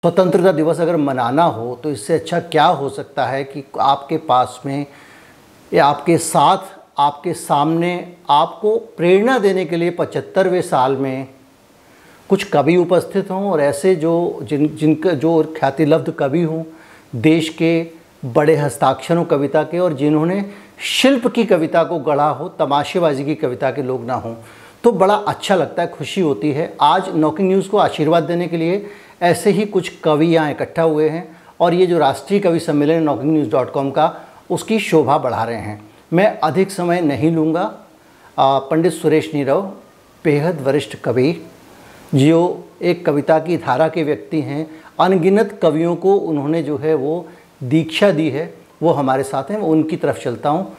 स्वतंत्रता दिवस अगर मनाना हो तो इससे अच्छा क्या हो सकता है कि आपके पास में या आपके साथ, आपके सामने, आपको प्रेरणा देने के लिए 75वें साल में कुछ कवि उपस्थित हों और ऐसे जो जिनका जो ख्याति लब्ध कवि हों, देश के बड़े हस्ताक्षरों कविता के, और जिन्होंने शिल्प की कविता को गढ़ा हो, तमाशेबाजी की कविता के लोग ना हों, तो बड़ा अच्छा लगता है, खुशी होती है। आज नॉकिंग न्यूज़ को आशीर्वाद देने के लिए ऐसे ही कुछ कवि यहाँ इकट्ठा हुए हैं और ये जो राष्ट्रीय कवि सम्मेलन knockingnews.com का, उसकी शोभा बढ़ा रहे हैं। मैं अधिक समय नहीं लूँगा। पंडित सुरेश नीरव बेहद वरिष्ठ कवि, जो एक कविता की धारा के व्यक्ति हैं, अनगिनत कवियों को उन्होंने जो है वो दीक्षा दी है, वो हमारे साथ हैं। उनकी तरफ चलता हूँ।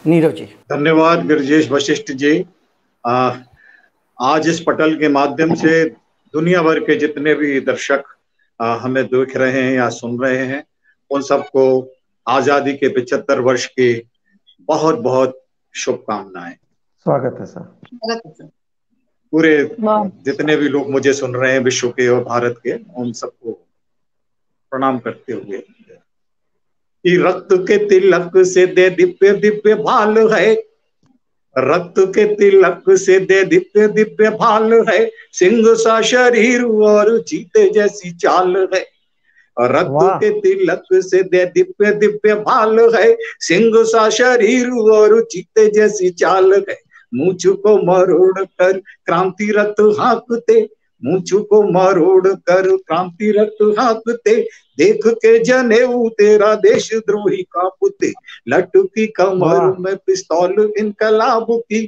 नीरव जी। धन्यवाद गिरिजेश वशिष्ठ जी। आज इस पटल के माध्यम से दुनिया भर के जितने भी दर्शक हमें देख रहे हैं या सुन रहे हैं, उन सबको आजादी के 75 वर्ष की बहुत बहुत शुभकामनाएं। स्वागत है सर। पूरे जितने भी लोग मुझे सुन रहे हैं विश्व के और भारत के, उन सबको प्रणाम करते हुए कि रक्त के तिलक से दे दिव्य दिव्य भाल है, रक्त के तिलक से दे दिव्य दिव्य भाल है, सिंह सा शरीर और चीते जैसी चाल है। रक्त के तिलक से दे दिव्य दिव्य भाल है, सिंह सा शरीर और चीते जैसी चाल है। मूंछ को मरोड़ कर क्रांति रथ हाँकते, मूंछ को मरोड़ कर क्रांति रथ हाँकते, देख के जनेऊ तेरा देशद्रोही कांपते। लटकी कमर में पिस्तौल इनकलाब की,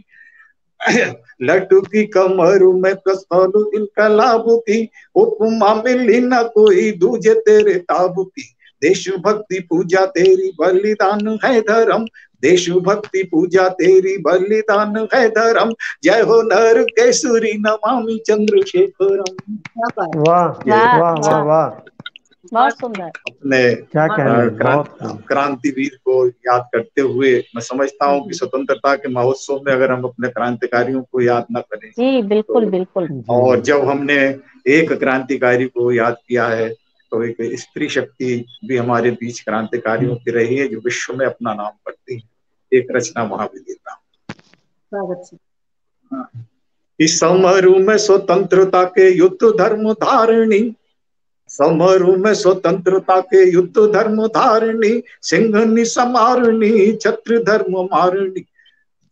लटकी कमर में पिस्तौल इनकलाब की, उपमा मिली न कोई दूजे तेरे ताब की। देशभक्ति पूजा तेरी बलिदान है धर्म, देशभक्ति पूजा तेरी बलिदान है धर्म, जय हो नर केसरी नमामि चंद्रशेखरम। वाह वाह वाह वाह, बहुत सुंदर। अपने क्या कहना, क्रांतिवीर को याद करते हुए मैं समझता हूँ कि स्वतंत्रता के महोत्सव में अगर हम अपने क्रांतिकारियों को याद न करें, जी बिल्कुल बिल्कुल, और जब हमने एक क्रांतिकारी को याद किया है तो एक स्त्री शक्ति भी हमारे बीच क्रांतिकारियों की रही है जो विश्व में अपना नाम करती है। एक रचना वहां भी देता हूँ। इस समारोह में स्वतंत्रता के युद्ध धर्म धारणी, समारोह में स्वतंत्रता के युद्ध धर्म धारणी, सिंहनी समारणी छत्र धर्म मारणी।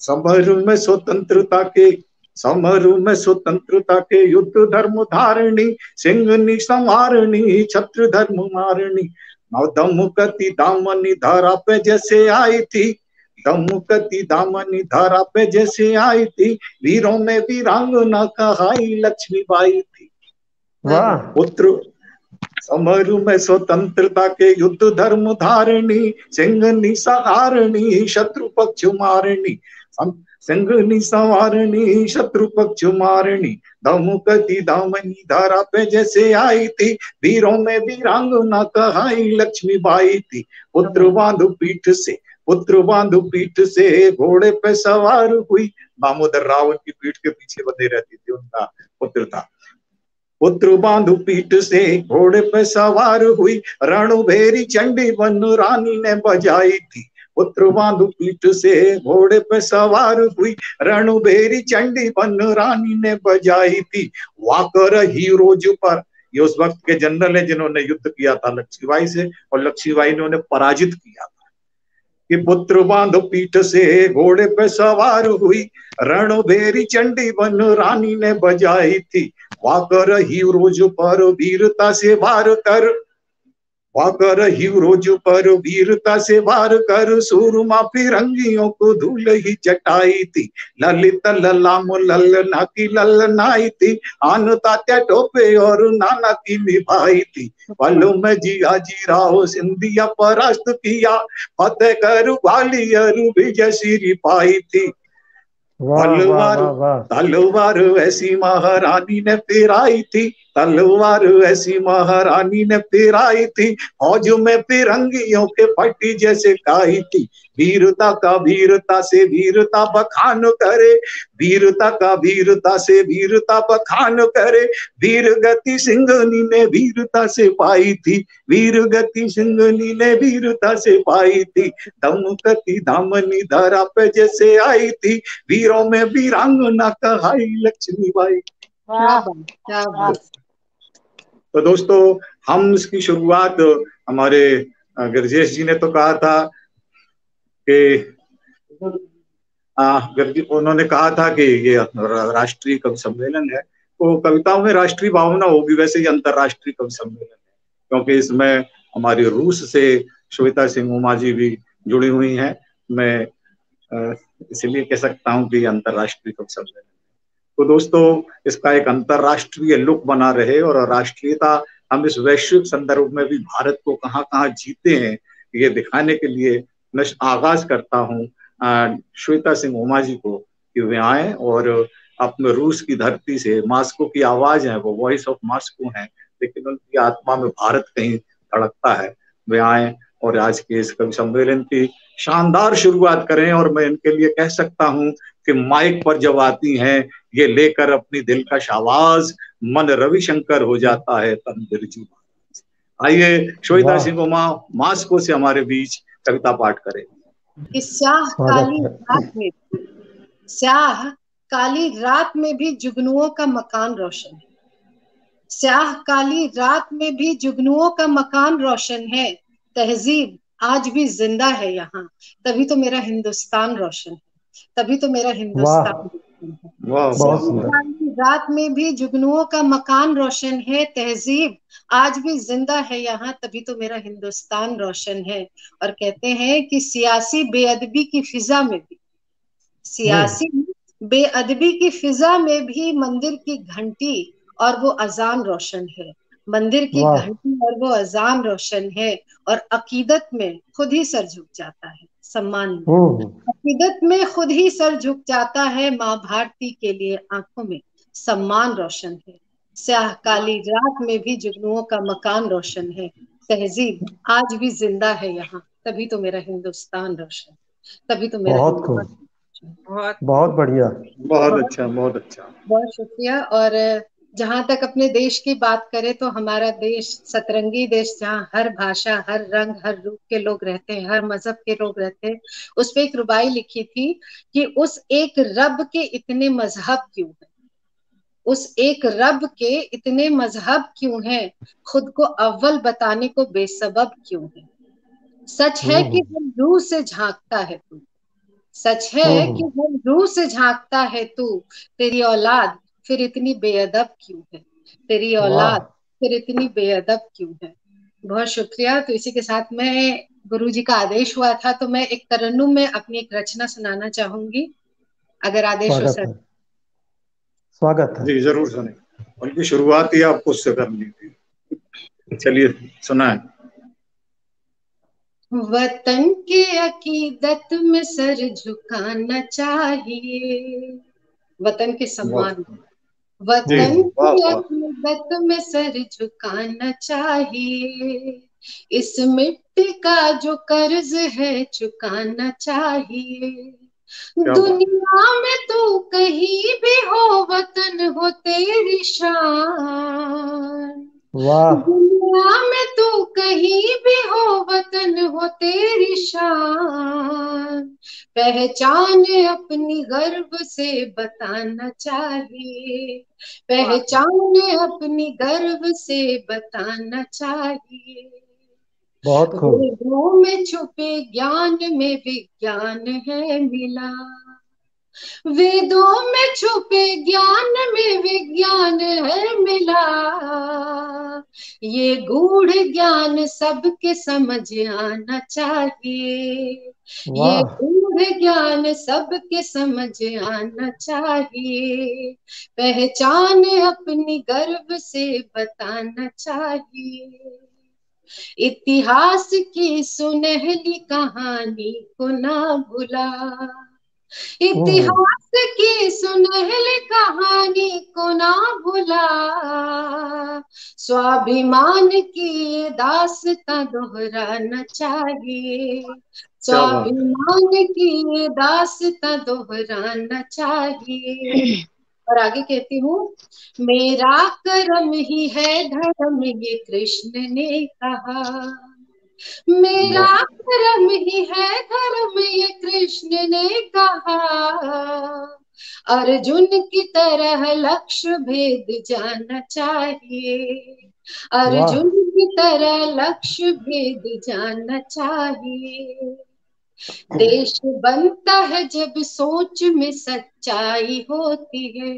समारोह में स्वतंत्रता के, समारोह में स्वतंत्रता के युद्ध धर्म धारणी, सिंहनी समारणी छत्र धर्म मारणी। दमुकती दामनी धारा पे जैसे आई थी, दमुकती दामनी धारा पे जैसे आई थी, वीरों में वीरांगना कहाई लक्ष्मीबाई थी। पुत्र समारोह में स्वतंत्रता के युद्ध धर्म धारणी, सिंहनी सहारणी शत्रु पक्ष मारणी, सिंहनी सवारणी शत्रु पक्ष मारणी। दमुकती दामनी धारा पे जैसे आई थी, वीरों में वीरांगना कहाई लक्ष्मीबाई थी। पुत्र बांधु पीठ से, पुत्र बांधु पीठ से घोड़े पे सवार हुई, दामोदर रावण की पीठ के पीछे बंधे रहती थी, उनका पुत्र था। पुत्र बांधु पीठ से घोड़े पे सवार हुई, रणुभेरी चंडी बन रानी ने बजाई थी। पुत्र बांधु पीठ से घोड़े पे सवार हुई, रणुभेरी चंडी बन रानी ने बजाई थी। वाकर हीरोज पर, ये उस वक्त के जनरल है जिन्होंने युद्ध किया था लक्ष्मीबाई से, और लक्ष्मीबाई ने उन्हें पराजित किया था। कि पुत्र बांधु पीठ से घोड़े पे सवार हुई, रणुभेरी चंडी बन रानी ने बजाई थी। वाकर हीरोज पर वीरता से वार कर, वाकर हीरोज पर वीरता से वार कर, सूरमा फिरंगियों को धूल ही चटाई थी। ललित ललाम ललना की ललनाई थी, आन तात्या टोपे और नाना की निभाई थी। पलों में जिया जी राहो सिंधिया परास्त किया, फतेह कर ग्वालियर विजय श्री पाई थी। तलवार तलवार ऐसी महारानी ने फिराई थी, तलवार ऐसी महारानी ने फिराई थी, फौज में फिरंगियों के पट्टी जैसे काई थी। वीरता का वीरता से वीरता बखान करे, वीरता का वीरता से वीरता बखान करे। वीर गति सिंघनी ने वीरता से पाई थी, वीर गति सिंघनी ने वीरता से पाई थी। दमकती दामनी धरा पे जैसे आई थी, वीरों में वीरांगना कहाई लक्ष्मीबाई। तो दोस्तों, हम इसकी शुरुआत हमारे गिरजेश जी ने तो कहा था कि उन्होंने कहा था कि ये राष्ट्रीय कवि सम्मेलन है, तो कविताओं में राष्ट्रीय भावना होगी, वैसे ही अंतरराष्ट्रीय कवि सम्मेलन है, क्योंकि इसमें हमारी रूस से श्वेता सिंह उमा जी भी जुड़ी हुई हैं। मैं इसलिए कह सकता हूँ कि अंतरराष्ट्रीय कवि सम्मेलन। तो दोस्तों, इसका एक अंतरराष्ट्रीय लुक बना रहे और राष्ट्रीयता हम इस वैश्विक संदर्भ में भी भारत को कहाँ कहाँ जीते हैं, ये दिखाने के लिए मैं आगाज करता हूँ श्वेता सिंह उमा जी को कि वे आए और अपने रूस की धरती से, मास्को की आवाज है, वो वॉइस ऑफ मास्को है, लेकिन उनकी आत्मा में भारत कहीं धड़कता है। वे आए और आज के इस कवि सम्मेलन की शानदार शुरुआत करें। और मैं इनके लिए कह सकता हूँ कि माइक पर जब आती हैं ये लेकर अपनी दिलकश आवाज, मन रविशंकर हो जाता है तन बिरजू। आइए श्वेता सिंह उमा मास्को से हमारे बीच कविता पाठ करें। स्याह काली रात में, स्याह काली रात में भी जुगनुओं का मकान रोशन है। स्याह काली रात में भी जुगनुओं का मकान रोशन है। तहजीब आज भी जिंदा है यहाँ, तभी तो मेरा हिंदुस्तान रोशन है, तभी तो मेरा हिंदुस्तान रात में भी जुगनुओं का मकान रोशन है। तहजीब आज भी जिंदा है यहाँ, तभी तो मेरा हिंदुस्तान रोशन है। और कहते हैं कि सियासी बेअदबी की फिजा में भी, सियासी बेअदबी की फिजा में भी मंदिर की घंटी और वो अजान रोशन है। मंदिर की घंटी और वो अजान रोशन है। और अकीदत में खुद ही सर झुक जाता है, सम्मान में अकीदत में खुद ही सर झुक जाता है। माँ भारती के लिए आंखों में सम्मान रोशन है। स्याह काली रात में भी जुगनुओं का मकान रोशन है। तहजीब आज भी जिंदा है यहाँ, तभी तो मेरा हिंदुस्तान रोशन, तभी तो मेरा बहुत बढ़िया, बहुत अच्छा, बहुत अच्छा, बहुत शुक्रिया। और जहाँ तक अपने देश की बात करें तो हमारा देश सतरंगी देश, जहाँ हर भाषा, हर रंग, हर रूप के लोग रहते हैं, हर मजहब के लोग रहते हैं। उस पे एक रुबाई लिखी थी कि उस एक रब के इतने मजहब क्यों हैं, उस एक रब के इतने मजहब क्यों हैं, खुद को अव्वल बताने को बेसबब क्यों है। सच है कि हर रूह से झांकता है तू, सच है कि हर रूह से झांकता है तू, तेरी औलाद फिर इतनी बेअदब क्यों है, तेरी औलाद फिर इतनी बेअदब क्यों है। बहुत शुक्रिया। तो इसी के साथ मैं, गुरुजी का आदेश हुआ था तो मैं एक तरन्नुम में अपनी एक रचना सुनाना चाहूंगी, अगर आदेश हो सके। स्वागत है जी, जरूर सुने। उनकी शुरुआत ही आपको उससे करनी थी। चलिए सुनाएं। वतन के अकीदत में सर झुकाना चाहिए, वतन के सम्मान, वतन की अकीदत में सर झुकाना चाहिए। इस मिट्टी का जो कर्ज है चुकाना चाहिए। दुनिया में तू कहीं भी हो वतन हो तेरी शान, दुनिया में तू कहीं भी हो वतन हो तेरी शान। पहचान अपनी गर्व से बताना चाहिए, पहचान अपनी गर्व से बताना चाहिए। बहुत खूब। वेदों में छुपे ज्ञान में विज्ञान है मिला, वेदों में छुपे ज्ञान में विज्ञान है मिला। ये गूढ़ ज्ञान सबके समझ आना चाहिए, ये गूढ़ ज्ञान सबके समझ आना चाहिए। पहचान अपनी गर्व से बताना चाहिए। इतिहास की सुनहली कहानी को ना भुला, इतिहास की सुनहली कहानी को ना भुला, स्वाभिमान की दास्तां दोहराना चाहिए, स्वाभिमान की दास्तां दोहराना चाहिए। और आगे कहती हूँ, मेरा कर्म ही है धर्म, ये कृष्ण ने कहा, मेरा कर्म ही है धर्म, ये कृष्ण ने कहा, अर्जुन की तरह लक्ष्य भेद जाना चाहिए, अर्जुन की तरह लक्ष्य भेद जाना चाहिए। देश बनता है जब सोच में सच्चाई होती है,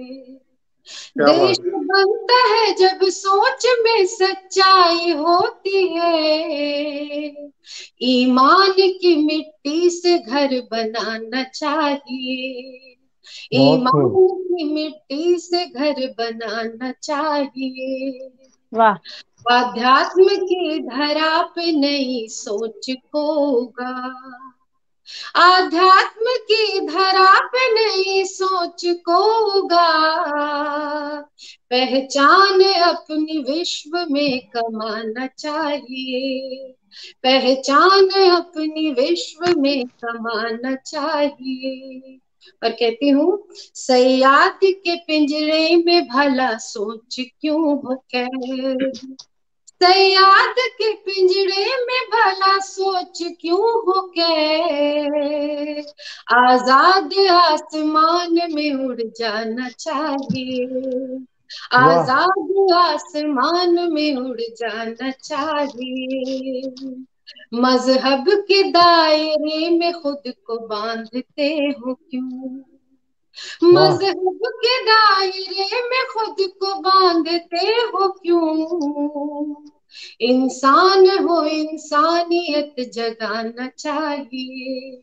देश बनता है जब सोच में सच्चाई होती है, ईमान की मिट्टी से घर बनाना चाहिए, ईमान की मिट्टी से घर बनाना चाहिए। वाह। आध्यात्म की धरा पे नई सोच को होगा, आध्यात्म की धरा पे नई सोच को होगा, पहचान अपनी विश्व में कमाना चाहिए, पहचान अपनी विश्व में कमाना चाहिए। और कहती हूँ, सयाद के पिंजरे में भला सोच क्यों हो कैद, सयाद के पिंजरे में भला सोच क्यों हो कैद, आजाद आसमान में उड़ जाना चाहिए, आजाद आसमान में उड़ जाना चाहिए। मजहब के दायरे में खुद को बांधते हो क्यों, मजहब के दायरे में खुद को बांधते हो क्यों, इंसान हो इंसानियत जगाना चाहिए,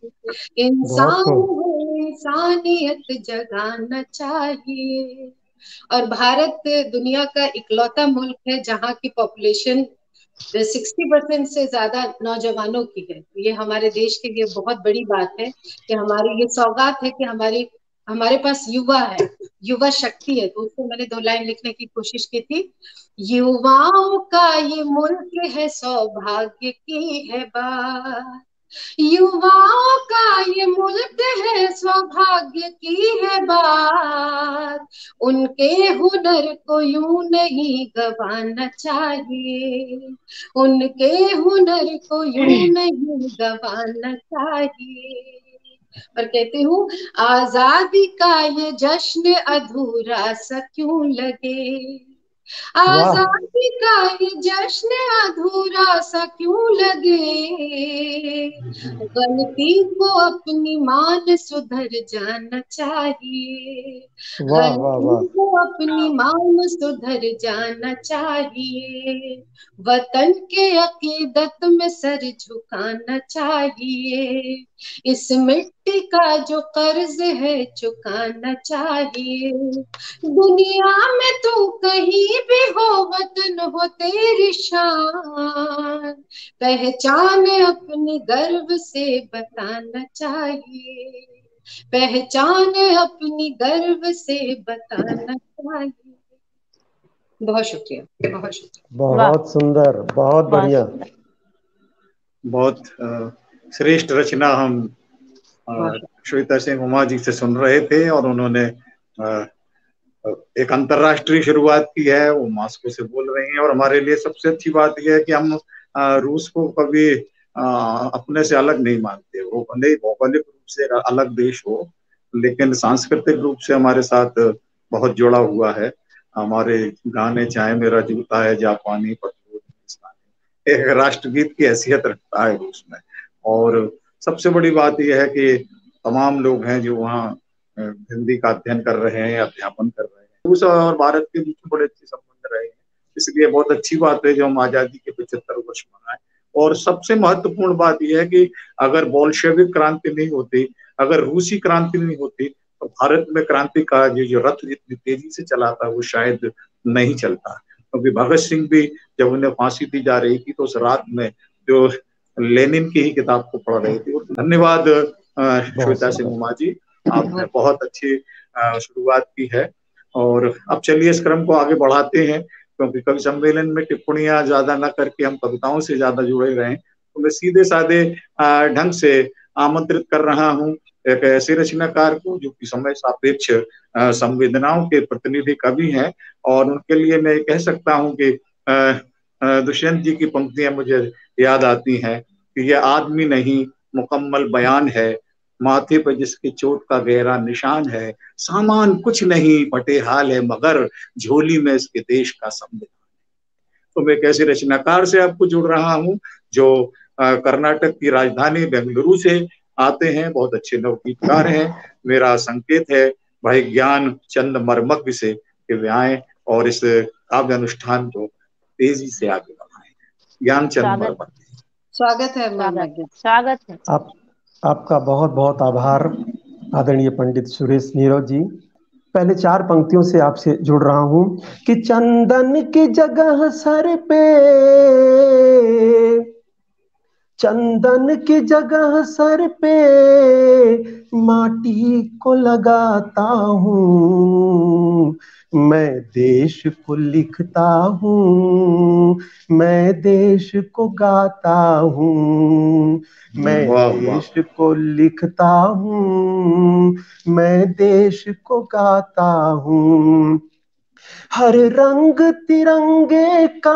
इंसान हो इंसानियत जगाना चाहिए। और भारत दुनिया का इकलौता मुल्क है जहाँ की पॉपुलेशन 60% से ज्यादा नौजवानों की है। ये हमारे देश के लिए बहुत बड़ी बात है कि हमारी ये सौगात है कि हमारे पास युवा है, युवा शक्ति है। तो उसको मैंने 2 लाइन लिखने की कोशिश की थी। युवाओं का ये मुल्क है, सौभाग्य की है बात, युवाओं का ये मुल्क है, सौभाग्य की है बात, उनके हुनर को यूं नहीं गवाना चाहिए, उनके हुनर को यूं नहीं गवाना चाहिए। और कहती हूँ, आजादी का ये जश्न अधूरा सा क्यों लगे, आजादी का ये जश्न अधूरा सा क्यों लगे, गलती को अपनी मान सुधर जाना चाहिए, गलती को अपनी मान सुधर जाना चाहिए, वतन के अकीदत में सर झुकाना चाहिए, इस मिट्टी का जो कर्ज है चुकाना चाहिए, दुनिया में तू कहीं भी हो वतन हो तेरी शान, पहचान अपनी गर्व से बताना चाहिए, पहचान अपनी गर्व से बताना चाहिए। बहुत शुक्रिया, बहुत शुक्रिया। बहुत सुंदर, बहुत बढ़िया। बहुत श्रेष्ठ रचना हम श्वेता सिंह उमा जी से सुन रहे थे, और उन्होंने एक अंतरराष्ट्रीय शुरुआत की है, वो मॉस्को से बोल रही हैं। और हमारे लिए सबसे अच्छी बात यह है कि हम रूस को कभी अपने से अलग नहीं मानते। वो भले ही भौगोलिक रूप से अलग देश हो, लेकिन सांस्कृतिक रूप से हमारे साथ बहुत जुड़ा हुआ है। हमारे गाने चाहे मेरा जूता है जापानी, पतलून हिंदुस्तानी, एक राष्ट्रगीत की हैसियत रखता है रूस में। और सबसे बड़ी बात यह है कि तमाम लोग हैं जो वहाँ हिंदी का अध्ययन कर रहे हैं, अध्यापन कर रहे हैं। रूस और भारत के बीच में बड़े अच्छे संबंध रहे हैं, इसलिए बहुत अच्छी बात है जो हम आजादी के 75 वर्ष मनाएं। और सबसे महत्वपूर्ण बात यह है कि अगर बोल्शेविक क्रांति नहीं होती, अगर रूसी क्रांति नहीं होती, तो भारत में क्रांति का जो रथ जितनी तेजी से चला था वो शायद नहीं चलता। क्योंकि भगत सिंह भी जब उन्हें फांसी दी जा रही थी तो उस रात में जो लेनिन की ही किताब को पढ़ रहे थे। धन्यवाद श्वेता सिंह उमा जी। आपने बहुत अच्छी शुरुआत की है। और अब चलिए इस क्रम को आगे बढ़ाते हैं, क्योंकि कवि सम्मेलन में टिप्पणियां ज्यादा न करके हम कविताओं से ज्यादा जुड़े रहें, तो मैं सीधे साधे ढंग से आमंत्रित कर रहा हूँ एक ऐसे रचनाकार को जो कि समय सापेक्ष संवेदनाओं के प्रतिनिधि कवि हैं। और उनके लिए मैं कह सकता हूँ कि दुष्यंत जी की पंक्तियां मुझे याद आती हैं कि यह आदमी नहीं मुकम्मल बयान है, माथे पर जिसके चोट का गहरा निशान है, सामान कुछ नहीं फटे हाल है, मगर झोली में इसके देश का संविधान। तो मैं एक ऐसे रचनाकार से आपको जुड़ रहा हूँ जो कर्नाटक की राजधानी बेंगलुरु से आते हैं, बहुत अच्छे नवगीतकार हैं। मेरा संकेत है भाई ज्ञान चंद मर्मज्ञ से कि वे आए और इस काव्य अनुष्ठान को तेजी से आगे बढ़ाएं। ज्ञान चंद मर्मज्ञ, स्वागत है मर्मज्ञ। स्वागत है। आपका बहुत बहुत आभार आदरणीय पंडित सुरेश नीरव जी। पहले 4 पंक्तियों से आपसे जुड़ रहा हूं कि चंदन की जगह सर पे, चंदन की जगह सर पे माटी को लगाता हूँ, मैं देश को लिखता हूँ, मैं देश को गाता हूँ, मैं देश को लिखता हूँ, मैं देश को गाता हूँ। हर रंग तिरंगे का,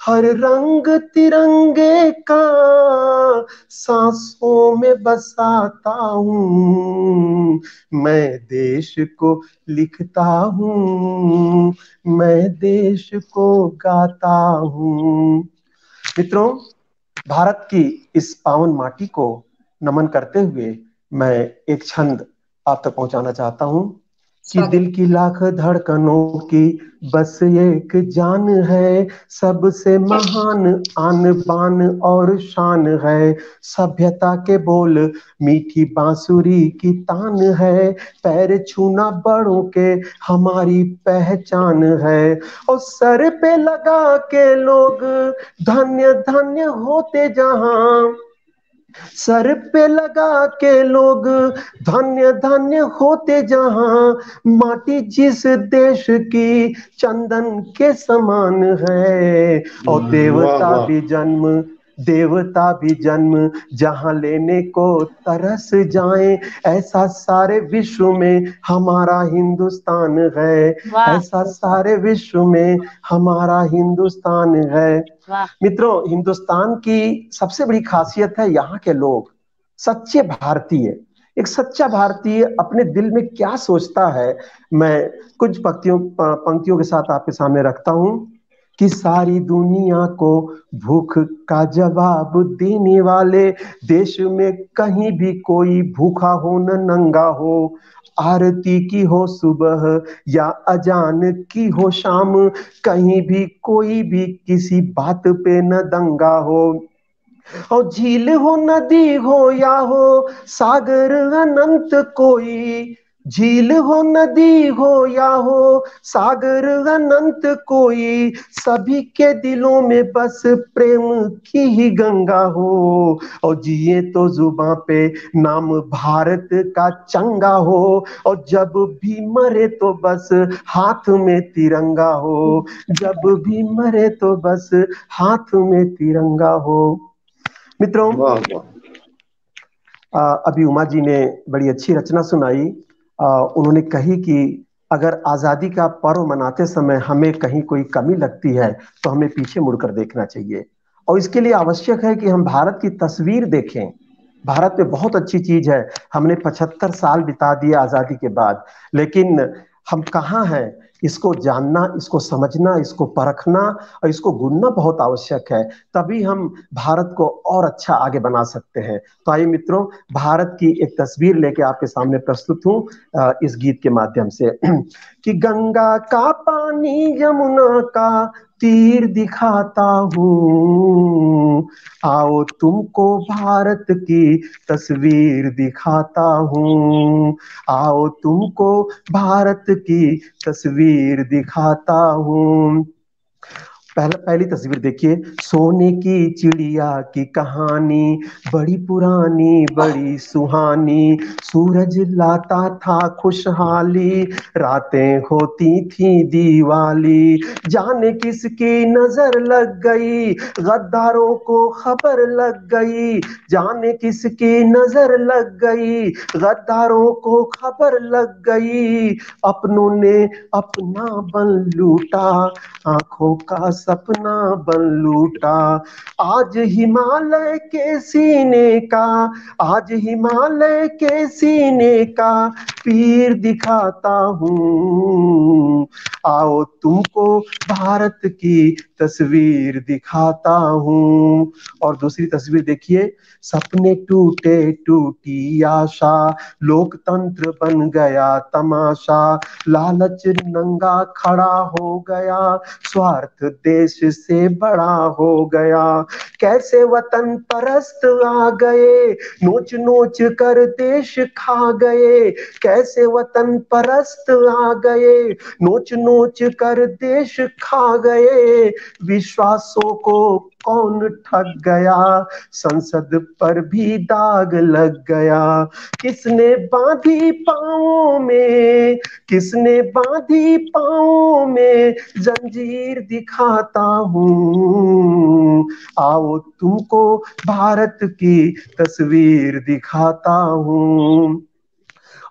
हर रंग तिरंगे का सांसों में बसाता हूँ, मैं देश को लिखता हूँ, मैं देश को गाता हूँ। मित्रों, भारत की इस पावन माटी को नमन करते हुए मैं एक छंद आप तक पहुंचाना चाहता हूं कि दिल की लाख धड़कनों की बस एक जान है, सबसे महान आन बान और शान है, सभ्यता के बोल मीठी बांसुरी की तान है, पैर छूना बड़ों के हमारी पहचान है, और सर पे लगा के लोग धन्य धन्य होते जहां, सर पे लगा के लोग धन्य धन्य होते जहां, माटी जिस देश की चंदन के समान है, और देवता भी जन्म जहां लेने को तरस जाएं, ऐसा सारे विश्व में हमारा हिंदुस्तान है, ऐसा सारे विश्व में हमारा हिंदुस्तान है। मित्रों, हिंदुस्तान की सबसे बड़ी खासियत है यहाँ के लोग सच्चे भारतीय। एक सच्चा भारतीय अपने दिल में क्या सोचता है, मैं कुछ पंक्तियों के साथ आपके सामने रखता हूं कि सारी दुनिया को भूख का जवाब देने वाले, देश में कहीं भी कोई भूखा हो न नंगा हो, आरती की हो सुबह या अजान की हो शाम, कहीं भी कोई भी किसी बात पे न दंगा हो, और झील हो नदी हो या हो सागर अनंत कोई, झील हो नदी हो या हो सागर अनंत कोई, सभी के दिलों में बस प्रेम की ही गंगा हो, और जिए तो जुबां पे नाम भारत का चंगा हो, और जब भी मरे तो बस हाथ में तिरंगा हो, जब भी मरे तो बस हाथ में तिरंगा हो। मित्रों, अभी उमा जी ने बड़ी अच्छी रचना सुनाई। उन्होंने कही कि अगर आजादी का पर्व मनाते समय हमें कहीं कोई कमी लगती है तो हमें पीछे मुड़कर देखना चाहिए, और इसके लिए आवश्यक है कि हम भारत की तस्वीर देखें। भारत में बहुत अच्छी चीज है, हमने 75 साल बिता दिए आजादी के बाद, लेकिन हम कहाँ हैं, इसको जानना, इसको समझना, इसको परखना और इसको गुनना बहुत आवश्यक है, तभी हम भारत को और अच्छा आगे बना सकते हैं। तो आइए मित्रों, भारत की एक तस्वीर लेके आपके सामने प्रस्तुत हूं इस गीत के माध्यम से कि गंगा का पानी यमुना का तीर दिखाता हूँ, आओ तुमको भारत की तस्वीर दिखाता हूँ, आओ तुमको भारत की तस्वीर दिखाता हूँ। पहली तस्वीर देखिए, सोने की चिड़िया की कहानी, बड़ी पुरानी बड़ी सुहानी, सूरज लाता था खुशहाली, रातें होती थी दिवाली, जाने किसकी नजर लग गई, गद्दारों को खबर लग गई, जाने किसकी नजर लग गई, गद्दारों को खबर लग गई, अपनों ने अपना बन लूटा, आंखों का सपना बन लूटा, आज हिमालय के सीने का, आज हिमालय के सीने का पीर दिखाता हूँ, आओ तुमको भारत की तस्वीर दिखाता हूँ। और दूसरी तस्वीर देखिए, सपने टूटे टूटी आशा, लोकतंत्र बन गया तमाशा, लालच नंगा खड़ा हो गया, स्वार्थ देश से बड़ा हो गया, कैसे वतन परस्त आ गए, नोच नोच कर देश खा गए, कैसे वतन परस्त आ गए, नोच नोच कर देश खा गए, विश्वासों को कौन ठग गया, संसद पर भी दाग लग गया, किसने बांधी पांवों में, किसने बांधी पांवों में जंजीर दिखाता हूँ, आओ तुमको भारत की तस्वीर दिखाता हूँ।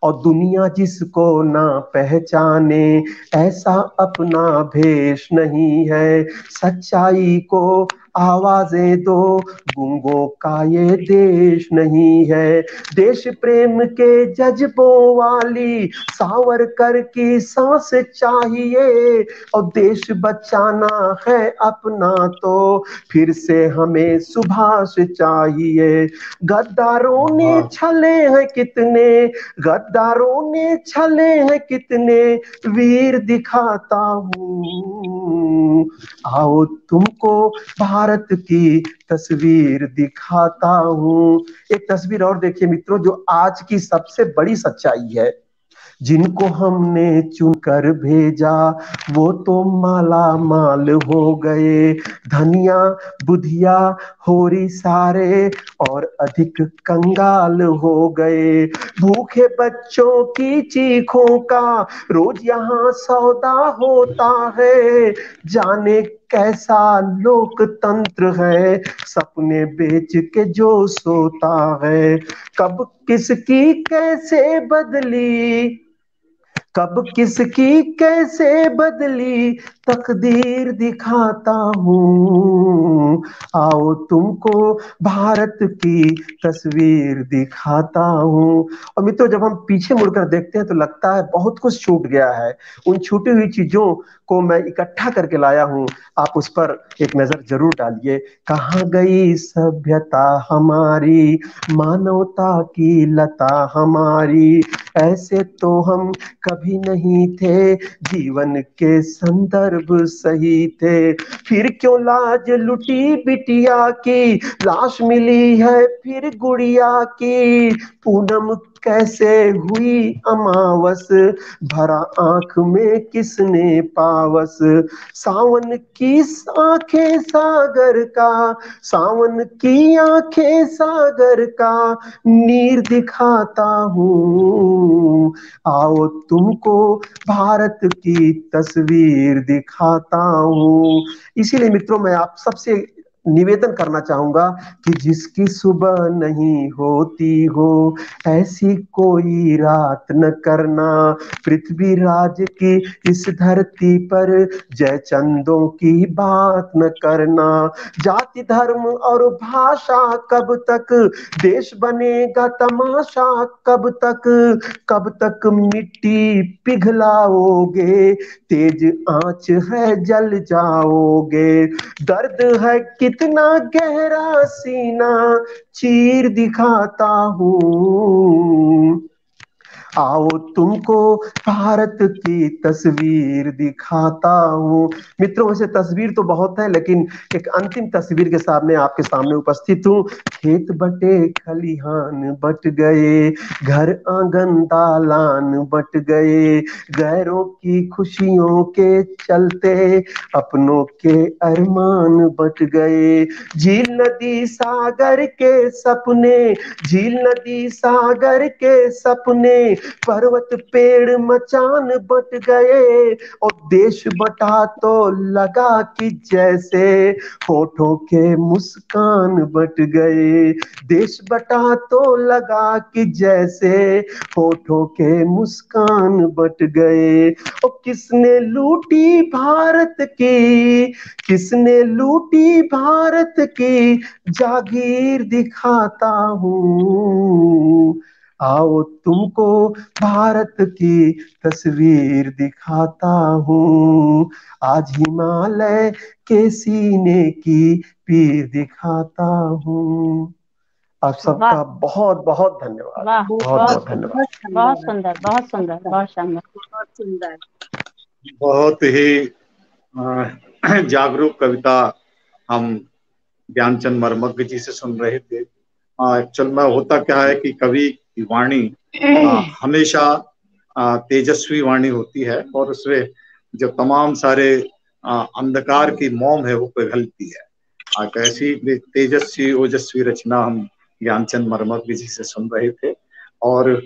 और दुनिया जिसको ना पहचाने, ऐसा अपना भेष नहीं है, सच्चाई को आवाजें दो, गूंगों का ये देश नहीं है, देश प्रेम के जज्बों वाली सावरकर की सांस चाहिए, और देश बचाना है अपना तो फिर से हमें सुभाष चाहिए, गद्दारों ने छले हैं कितने, गद्दारों ने छले हैं कितने, वीर दिखाता हूँ, आओ तुमको भारत की तस्वीर दिखाता हूँ। एक तस्वीर और देखिए मित्रों, जो आज की सबसे बड़ी सच्चाई है, जिनको हमने चुनकर भेजा वो तो माला माल हो गए, धनिया बुधिया होरी सारे और अधिक कंगाल हो गए, भूखे बच्चों की चीखों का रोज यहाँ सौदा होता है, जाने कैसा लोकतंत्र है, सपने बेच के जो सोता है, कब किसकी कैसे बदली, कब किसकी कैसे बदली तकदीर दिखाता हूँ, आओ तुमको भारत की तस्वीर दिखाता हूँ। और मित्रों, जब हम पीछे मुड़कर देखते हैं तो लगता है बहुत कुछ छूट गया है, उन छूटी हुई चीजों को मैं इकट्ठा करके लाया हूँ, आप उस पर एक नजर जरूर डालिए। कहाँ गई सभ्यता हमारी, मानवता की लता हमारी, ऐसे तो हम कभी नहीं थे, जीवन के संदर्भ सही थे, फिर क्यों लाज लुटी बिटिया की, लाश मिली है फिर गुड़िया की, पूनम कैसे हुई अमावस, भरा आंख में किसने पावस, सावन की आंखें सागर का, सावन की आंखें सागर का नीर दिखाता हूँ, आओ तुमको भारत की तस्वीर दिखाता हूँ। इसीलिए मित्रों, मैं आप सबसे निवेदन करना चाहूंगा कि जिसकी सुबह नहीं होती हो, ऐसी कोई रात न करना, पृथ्वी राज की इस धरती पर जय चंदों की बात न करना, जाति धर्म और भाषा कब तक, देश बनेगा तमाशा कब तक, कब तक मिट्टी पिघलाओगे, तेज आंच है जल जाओगे, दर्द है कितना गहरा सीना, चीर दिखाता हूँ, आओ तुमको भारत की तस्वीर दिखाता हूँ। मित्रों, वैसे तस्वीर तो बहुत है, लेकिन एक अंतिम तस्वीर के सामने आपके सामने उपस्थित हूँ। खेत बटे खलिहान बट गए, घर आंगन दालान बट गए, गैरों की खुशियों के चलते अपनों के अरमान बट गए। झील नदी सागर के सपने, झील नदी सागर के सपने, पर्वत पेड़ मचान बट गए। और देश बटा तो लगा कि जैसे होठों के मुस्कान बट गए। देश बटा तो लगा कि जैसे होठों के मुस्कान बट गए। और किसने लूटी भारत की, किसने लूटी भारत की जागीर दिखाता हूँ। आओ तुमको भारत की तस्वीर दिखाता हूँ। आज हिमालय के सीने की पीर दिखाता हूँ। आप वाह सबका बहुत बहुत धन्यवाद, वाह, बहुत बहुत बहुत धन्यवाद। बहुत सुंदर, बहुत सुंदर, बहुत शानदार। बहुत सुंदर। बहुत ही जागरूक कविता हम ज्ञानचंद मर्मज्ञ जी से सुन रहे थे। एक्चुअल में होता क्या है कि कवि की वाणी हमेशा तेजस्वी वाणी होती है और उसमें जो तमाम सारे अंधकार की मौम है वो पिघलती है। ऐसी तेजस्वी ओजस्वी रचना हम ज्ञानचंद मर्मज्ञ जी से सुन रहे थे। और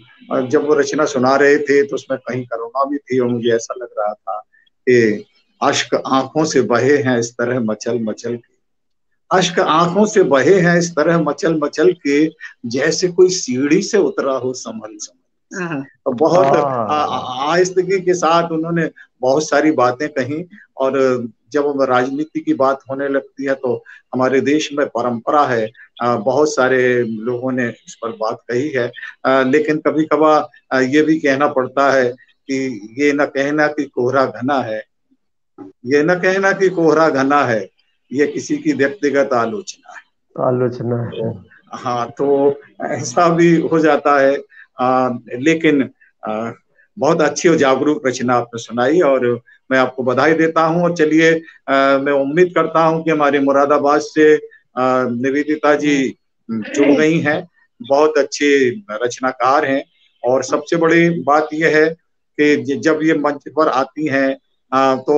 जब वो रचना सुना रहे थे तो उसमें कहीं करुणा भी थी और मुझे ऐसा लग रहा था कि अश्क आंखों से बहे हैं इस तरह मचल मचल के, अश्क आंखों से बहे हैं इस तरह मचल मचल के, जैसे कोई सीढ़ी से उतरा हो संभल संभल। तो बहुत आहिस्तगी के साथ उन्होंने बहुत सारी बातें कही। और जब राजनीति की बात होने लगती है तो हमारे देश में परंपरा है, बहुत सारे लोगों ने इस पर बात कही है, लेकिन कभी कभार ये भी कहना पड़ता है कि ये न कहना कि कोहरा घना है, ये न कहना कि कोहरा घना है, ये किसी की व्यक्तिगत आलोचना है। आलोचना है। हाँ, तो ऐसा भी हो जाता है। लेकिन बहुत अच्छी और जागरूक रचना आपने सुनाई और मैं आपको बधाई देता हूँ। और चलिए, मैं उम्मीद करता हूँ कि हमारे मुरादाबाद से निवेदिता जी जुड़ गई हैं, बहुत अच्छे रचनाकार हैं। और सबसे बड़ी बात यह है कि जब ये मंच पर आती हैं तो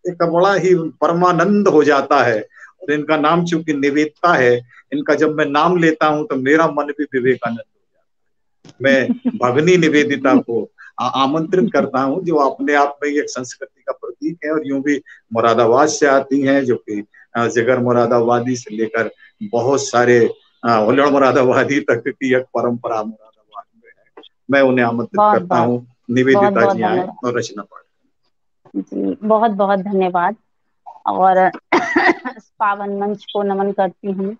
एक बड़ा ही परमानंद हो जाता है। और इनका नाम चूंकि निवेदिता है, इनका जब मैं नाम लेता हूं तो मेरा मन भी विवेकानंद हो जाता है। मैं भगनी निवेदिता को आमंत्रित करता हूं, जो अपने आप में एक संस्कृति का प्रतीक है और यूं भी मुरादाबाद से आती हैं, जो कि जिगर मुरादाबादी से लेकर बहुत सारे हुल्लड़ मुरादाबादी तक की एक परंपरा मुरादाबाद में है। मैं उन्हें आमंत्रित बहुत करता बहुत हूँ, निवेदिता बहुत जी आए धन्यवाद और रचना पढ़ें। जी, बहुत बहुत धन्यवाद। और इस पावन मंच को नमन करती हूँ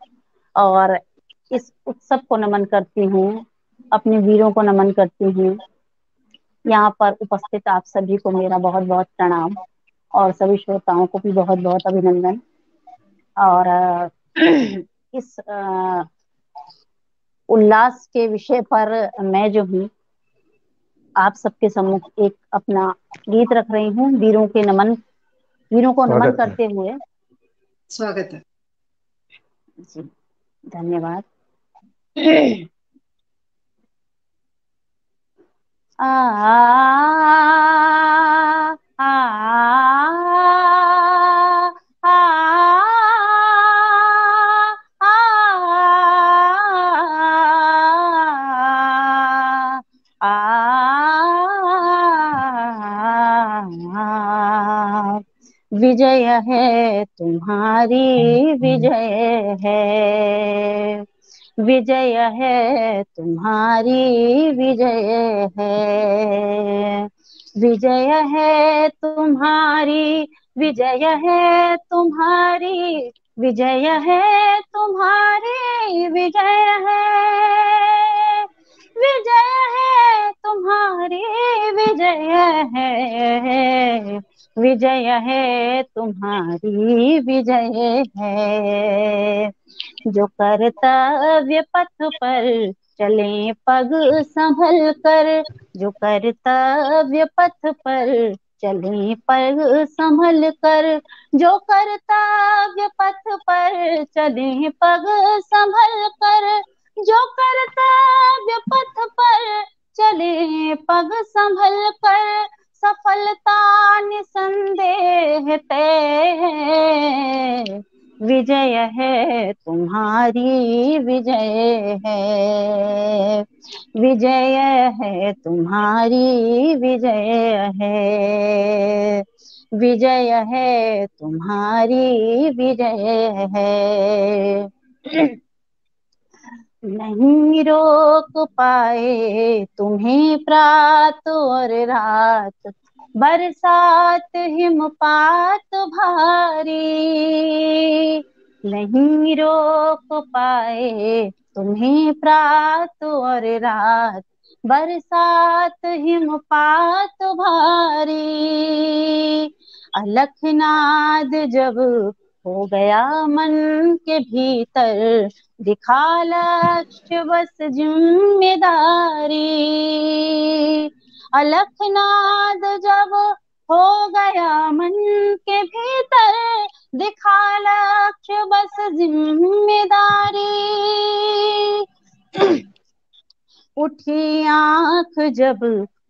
और इस उत्सव को नमन करती हूँ, अपने वीरों को नमन करती हूँ। यहाँ पर उपस्थित आप सभी को मेरा बहुत बहुत प्रणाम और सभी श्रोताओं को भी बहुत बहुत अभिनंदन। और इस उल्लास के विषय पर मैं जो हूँ आप सबके सम्मुख एक अपना गीत रख रही हूँ, वीरों के नमन, वीरों को नमन करते हुए। स्वागत है जी, धन्यवाद। आ, आ, आ, विजय है तुम्हारी, विजय है, विजय है तुम्हारी, विजय है, विजय है तुम्हारी, विजय है तुम्हारी, विजय है तुम्हारी, विजय है, विजय है तुम्हारी, विजय है, विजय है तुम्हारी, विजय है। जो कर्तव्य पथ पर चलें पग संभल कर, जो कर्तव्य पथ पर चलें पग संभल कर, जो कर्तव्य पथ पर चलें पग संभल कर, जो कर्तव्य पथ पर चलें पग संभल कर, सफलता निसंदेह तय है, विजय है तुम्हारी विजय है, विजय है तुम्हारी विजय है, विजय है तुम्हारी विजय है। नहीं रोक पाए तुम्हें प्रात और रात, बरसात हिमपात भारी, नहीं रोक पाए तुम्हें प्रात और रात, बरसात हिमपात भारी, अलखनाद जब हो गया मन के भीतर, दिखा लक्ष्य बस जिम्मेदारी, अलखनाद जब हो गया मन के भीतर, दिखा लक्ष्य बस जिम्मेदारी, उठी आंख जब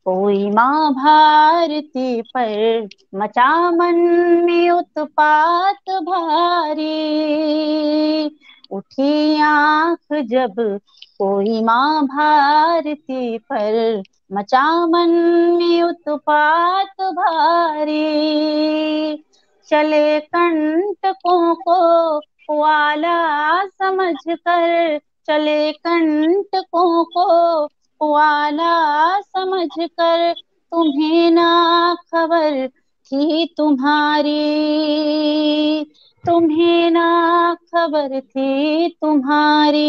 कोई माँ भारती पर, मचा मन में उत्पात भारी, उठी आंख जब कोई माँ भारती पर, मचा मन में उत्पात भारी, चले कंटकों को वाला समझ कर, चले कंटकों को वाला समझ कर, तुम्हें ना खबर थी तुम्हारी, तुम्हें ना खबर थी तुम्हारी,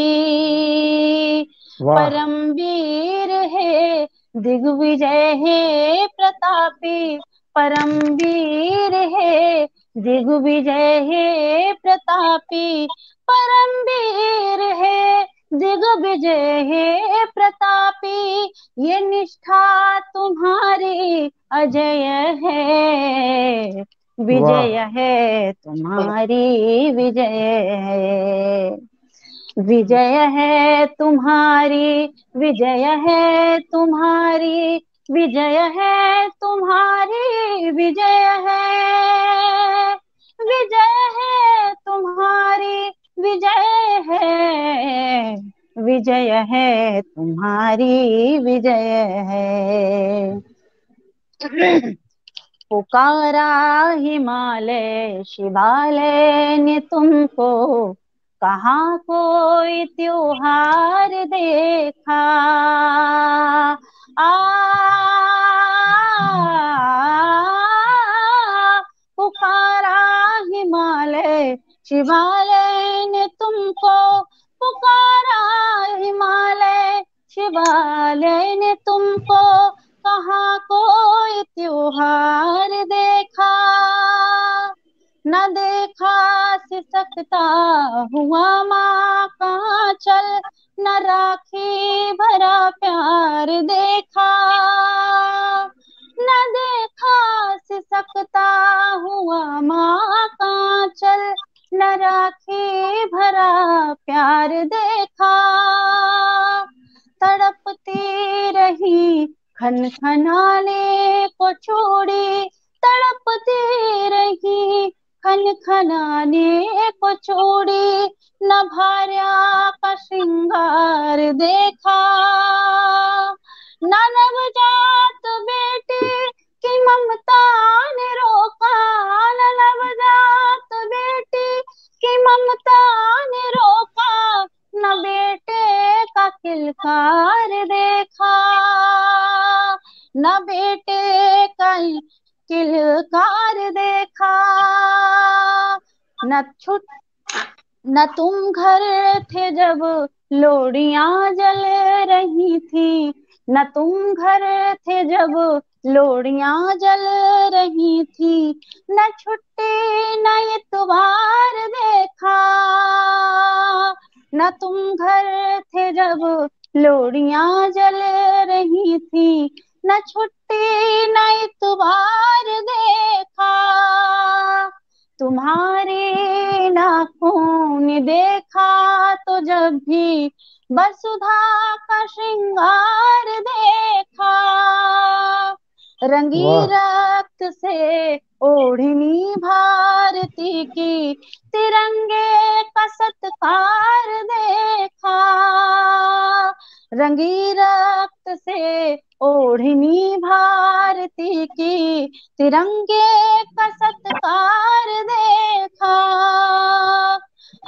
वाह परमवीर है दिग्विजय है प्रतापी, परमवीर है दिग्विजय है प्रतापी, परमवीर है दिग्विजय है प्रतापी, ये निष्ठा तुम्हारी अजय है, विजय वाह है तुम्हारी विजय है, विजय है तुम्हारी, विजय है तुम्हारी, विजय है तुम्हारी विजय है, विजय है तुम्हारी विजय है, विजय है तुम्हारी विजय है। पुकारा हिमालय शिवालय ने तुमको, कहाँ कोई त्योहार देखा, आ पुकारा हिमालय शिवालय ने तुमको, पुकारा हिमालय शिवालय ने तुमको, कहाँ कोई त्योहार देखा, न देखा सिसकता हुआ माँ का चल, न राखी भरा प्यार देखा, न देखा सिसकता हुआ माँ का चल, न राखी भरा प्यार देखा, तड़पती रही खन खनाने को छोड़ी, तड़पती रही खन खनाने को छोड़ी, न भार्या का श्रृंगार देखा, न नवजात बेटी की ममता ने रोका, न नवजात बेटी की ममता ने रोका, न बेटे का किलकार देखा, न बेटे का किलकार देखा, न तुम घर थे जब लोड़ियां जल रही थी, न तुम घर थे जब लोड़ियां जल रही थी, न छुट्टी न इतवार देखा, न तुम घर थे जब लोड़ियां जल रही थी, न छुट्टी न इतवार देखा, तुम्हारे नाखून ने देखा तो जब भी वसुधा का श्रृंगार देखा। रंगी वाह रक्त से ओढ़नी भारती की, तिरंगे का सत्कार देखा। रंगी रक्त से ओढ़नी भारती की, तिरंगे का सत्कार देखा।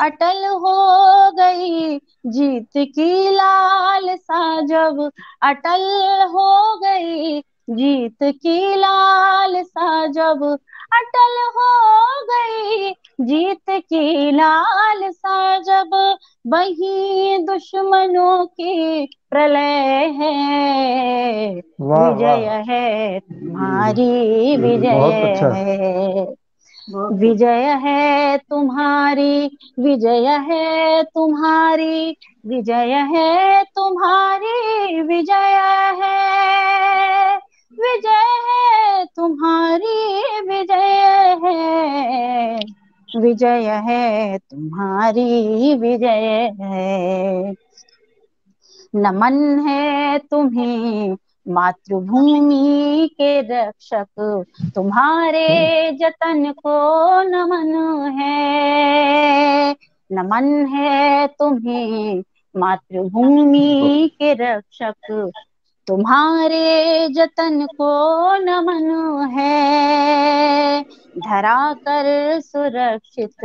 अटल हो गई जीत की लालसा जब, अटल हो गई जीत की लालसा जब, अटल हो गई जीत की लालसा जब, वही दुश्मनों की प्रलय है, वाह विजय वाह, है तुम्हारी, विजय बहुत अच्छा। है, बहुत विजय है तुम्हारी, विजय है तुम्हारी, विजय है तुम्हारी, विजय है, विजय है तुम्हारी, विजय है, विजय है तुम्हारी, विजय है। नमन है तुम्हें मातृभूमि के रक्षक, तुम्हारे जतन को नमन है। नमन है तुम्हें मातृभूमि के रक्षक, तुम्हारे जतन को नमन है। धरा कर सुरक्षित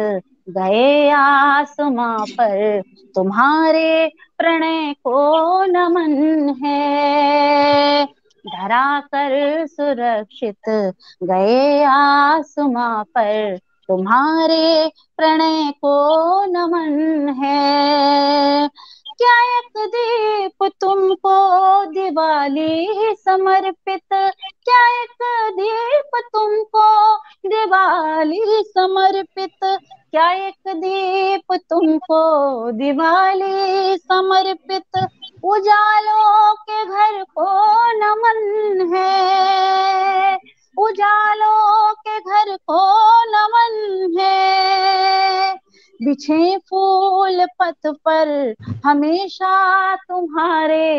गए आसमां पर, तुम्हारे प्रणय को नमन है। धरा कर सुरक्षित गए आसमां पर, तुम्हारे प्रणय को नमन है। क्या एक दीप तुमको दिवाली समर्पित, क्या एक दीप तुमको दिवाली समर्पित, क्या एक दीप तुमको दिवाली समर्पित, उजालों के घर को नमन है, उजालों के घर को नमन है। बिछे फूल पथ पर हमेशा तुम्हारे,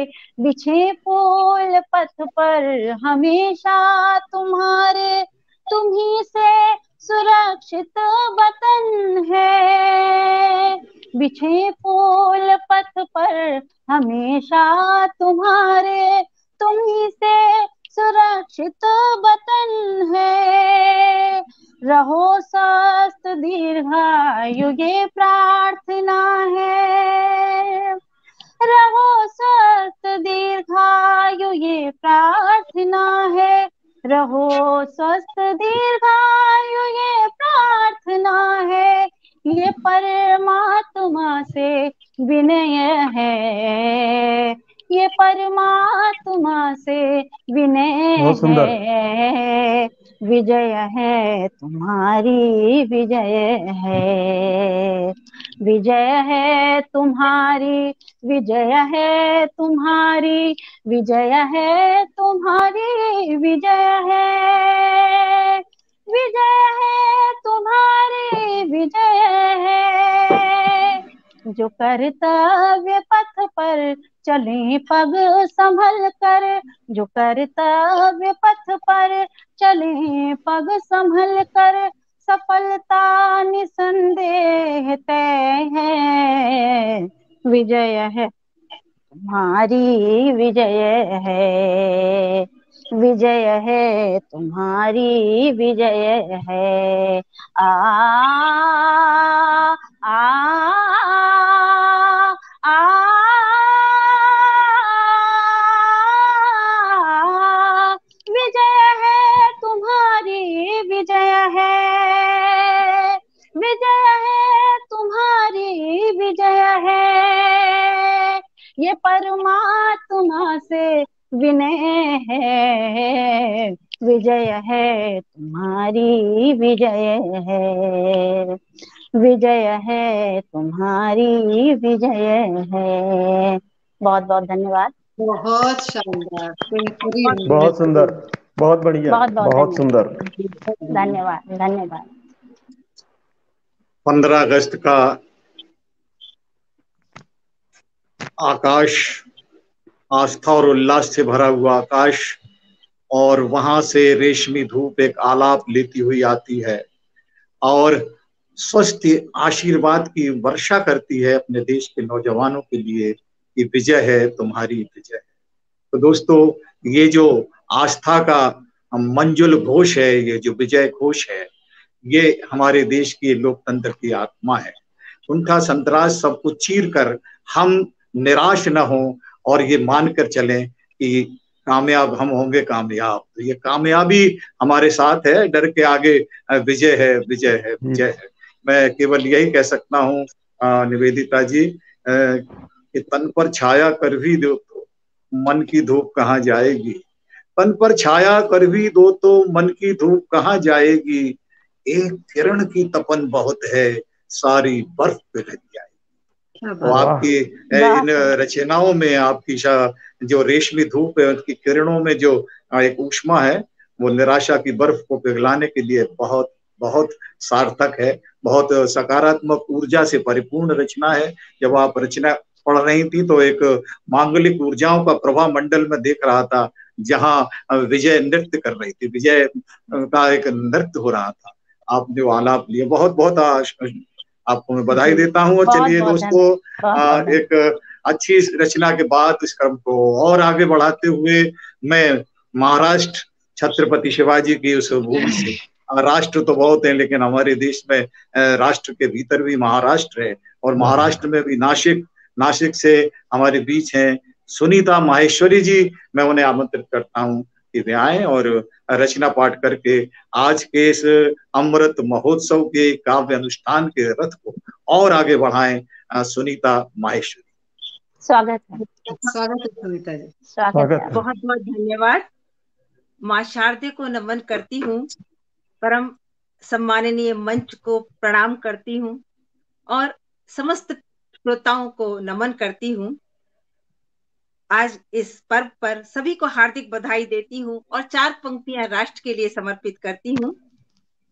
बिछे फूल पथ पर हमेशा तुम्हारे, तुम्ही से सुरक्षित वतन है। बिछे फूल पथ पर हमेशा तुम्हारे, तुम्ही से सुरक्षित वतन है। रहो स्वस्थ दीर्घायु ये प्रार्थना है, रहो स्वस्थ दीर्घायु ये प्रार्थना है, रहो स्वस्थ दीर्घायु ये प्रार्थना है। ये परमात्मा से विनय है, ये परमात्मा से विनय बहुत सुंदर। है। विजय है तुम्हारी, विजय है, विजय है तुम्हारी, विजय है तुम्हारी, विजय है तुम्हारी, विजय है, विजय है तुम्हारी, विजय है। जो कर्तव्य पथ पर चले पग संभल कर, जो कर्तव्य पथ पर चले पग संभल कर, सफलता निसंदेह तय है। विजय है तुम्हारी, विजय है, विजय है तुम्हारी, विजय है। आ आ आ विजय है तुम्हारी, विजय है, विजय है तुम्हारी, विजय है। ये परमात्मा से विनय है, विजय है तुम्हारी, विजय है, विजय है तुम्हारी, विजय है। बहुत बहुत धन्यवाद। बहुत शानदार, बेहतरीन, बहुत सुंदर, बहुत बढ़िया, बहुत बहुत बहुत सुंदर। धन्यवाद धन्यवाद। 15 अगस्त का आकाश, आस्था और उल्लास से भरा हुआ आकाश, और वहां से रेशमी धूप एक आलाप लेती हुई आती है और स्वस्थ आशीर्वाद की वर्षा करती है अपने देश के नौजवानों के लिए कि विजय है, तुम्हारी विजय है। तो दोस्तों, ये जो आस्था का मंजुल घोष है, ये जो विजय घोष है, ये हमारे देश की लोकतंत्र की आत्मा है। उनका संतरास सबको चीर कर हम निराश न हो और ये मानकर चलें कि कामयाब हम होंगे, कामयाब। तो ये कामयाबी हमारे साथ है, डर के आगे विजय है, विजय है, विजय है। मैं केवल यही कह सकता हूँ निवेदिता जी, कि तन पर छाया कर भी दो तो मन की धूप कहाँ जाएगी, तन पर छाया कर भी दो तो मन की धूप कहाँ जाएगी, एक किरण की तपन बहुत है, सारी बर्फ पिघल जाएगी। तो आपकी इन रचनाओं में आपकी जो रेशमी धूप है, उसकी किरणों में जो एक ऊष्मा है, वो निराशा की बर्फ को पिघलाने के लिए बहुत बहुत सार्थक है। बहुत सकारात्मक ऊर्जा से परिपूर्ण रचना है। जब आप रचना पढ़ रही थी तो एक मांगलिक ऊर्जाओं का प्रभा मंडल में देख रहा था, जहां विजय नृत्य कर रही थी, विजय का एक नृत्य हो रहा था। आपने वो आलाप लिए, बहुत बहुत आपको मैं बधाई देता हूँ। चलिए दोस्तों, एक अच्छी रचना के बाद इस क्रम को और आगे बढ़ाते हुए मैं महाराष्ट्र, छत्रपति शिवाजी की उस भूमि से, राष्ट्र तो बहुत है लेकिन हमारे देश में राष्ट्र के भीतर भी महाराष्ट्र है, और महाराष्ट्र में भी नासिक, नासिक से हमारे बीच हैं सुनीता माहेश्वरी जी। मैं उन्हें आमंत्रित करता हूँ कि वे आए और रचना पाठ करके आज के इस अमृत महोत्सव के काव्य अनुष्ठान के रथ को और आगे बढ़ाएं। सुनीता माहेश्वरी, स्वागत है। स्वागत है सुनीता जी। स्वागत है। बहुत बहुत धन्यवाद। माँ शारदे को नमन करती हूँ, परम सम्माननीय मंच को प्रणाम करती हूँ और समस्त श्रोताओं को नमन करती हूँ। आज इस पर्व पर सभी को हार्दिक बधाई देती हूँ और 4 पंक्तियां राष्ट्र के लिए समर्पित करती हूँ।